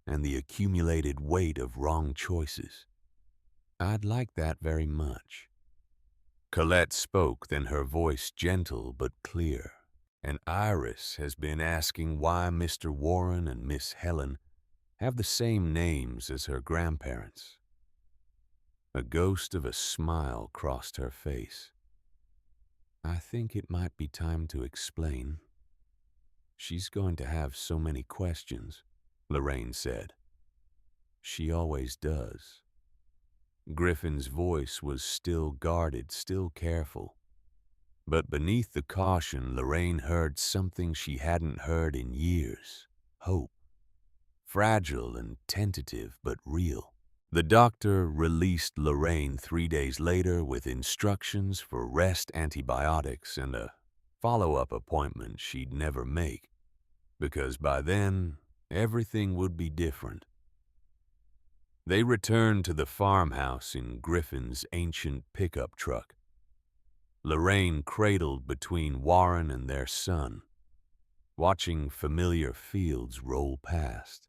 and the accumulated weight of wrong choices. I'd like that very much. Colette spoke, then her voice gentle but clear. And Iris has been asking why Mr. Warren and Miss Helen have the same names as her grandparents. A ghost of a smile crossed her face. I think it might be time to explain. She's going to have so many questions, Lorraine said. She always does. Griffin's voice was still guarded, still careful. But beneath the caution, Lorraine heard something she hadn't heard in years. Hope. Fragile and tentative, but real. The doctor released Lorraine 3 days later with instructions for rest, antibiotics, and a follow-up appointment she'd never make, because by then, everything would be different. They returned to the farmhouse in Griffin's ancient pickup truck. Lorraine cradled between Warren and their son, watching familiar fields roll past.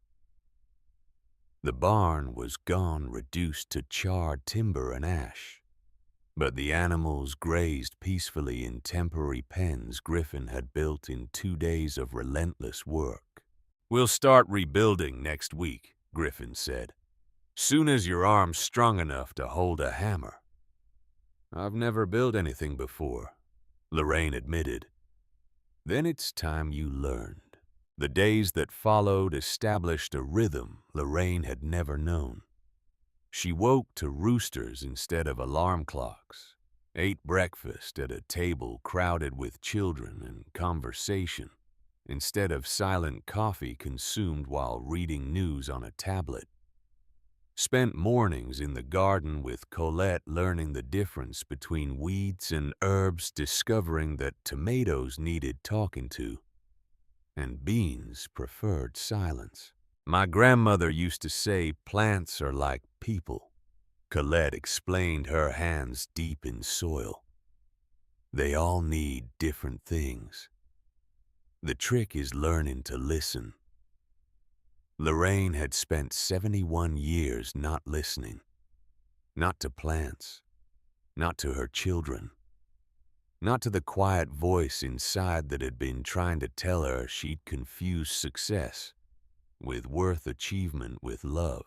The barn was gone, reduced to charred timber and ash, but the animals grazed peacefully in temporary pens Griffin had built in 2 days of relentless work. We'll start rebuilding next week, Griffin said. Soon as your arm's strong enough to hold a hammer. I've never built anything before, Lorraine admitted. Then it's time you learned. The days that followed established a rhythm Lorraine had never known. She woke to roosters instead of alarm clocks, ate breakfast at a table crowded with children and conversation, instead of silent coffee consumed while reading news on a tablet. Spent mornings in the garden with Colette learning the difference between weeds and herbs, discovering that tomatoes needed talking to, and beans preferred silence. My grandmother used to say plants are like people. Colette explained, her hands deep in soil. They all need different things. The trick is learning to listen. Lorraine had spent 71 years not listening. Not to plants. Not to her children. Not to the quiet voice inside that had been trying to tell her she'd confused success with worth, achievement with love.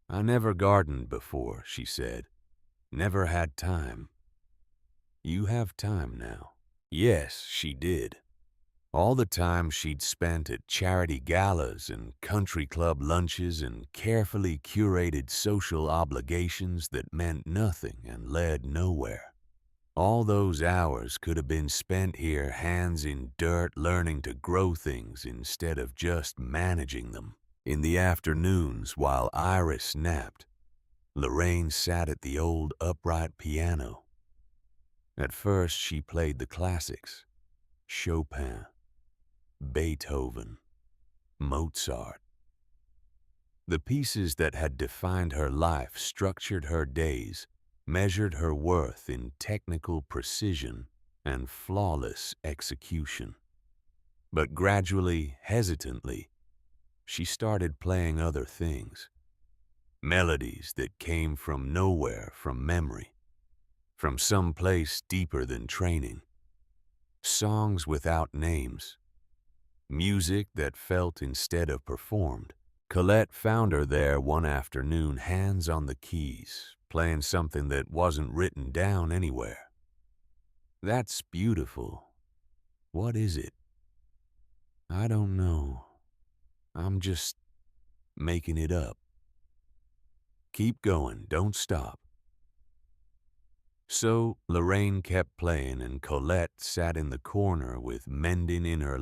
I never gardened before, she said. Never had time. You have time now. Yes, she did. All the time she'd spent at charity galas and country club lunches and carefully curated social obligations that meant nothing and led nowhere. All those hours could have been spent here, hands in dirt, learning to grow things instead of just managing them. In the afternoons, while Iris napped, Lorraine sat at the old upright piano. At first she played the classics, Chopin, Beethoven, Mozart. The pieces that had defined her life structured her days, measured her worth in technical precision and flawless execution. But gradually, hesitantly, she started playing other things. Melodies that came from nowhere, from memory, from some place deeper than training. Songs without names. Music that felt instead of performed. Colette found her there one afternoon, hands on the keys, playing something that wasn't written down anywhere. That's beautiful. What is it? I don't know. I'm just making it up. Keep going, don't stop. So Lorraine kept playing and Colette sat in the corner with mending in her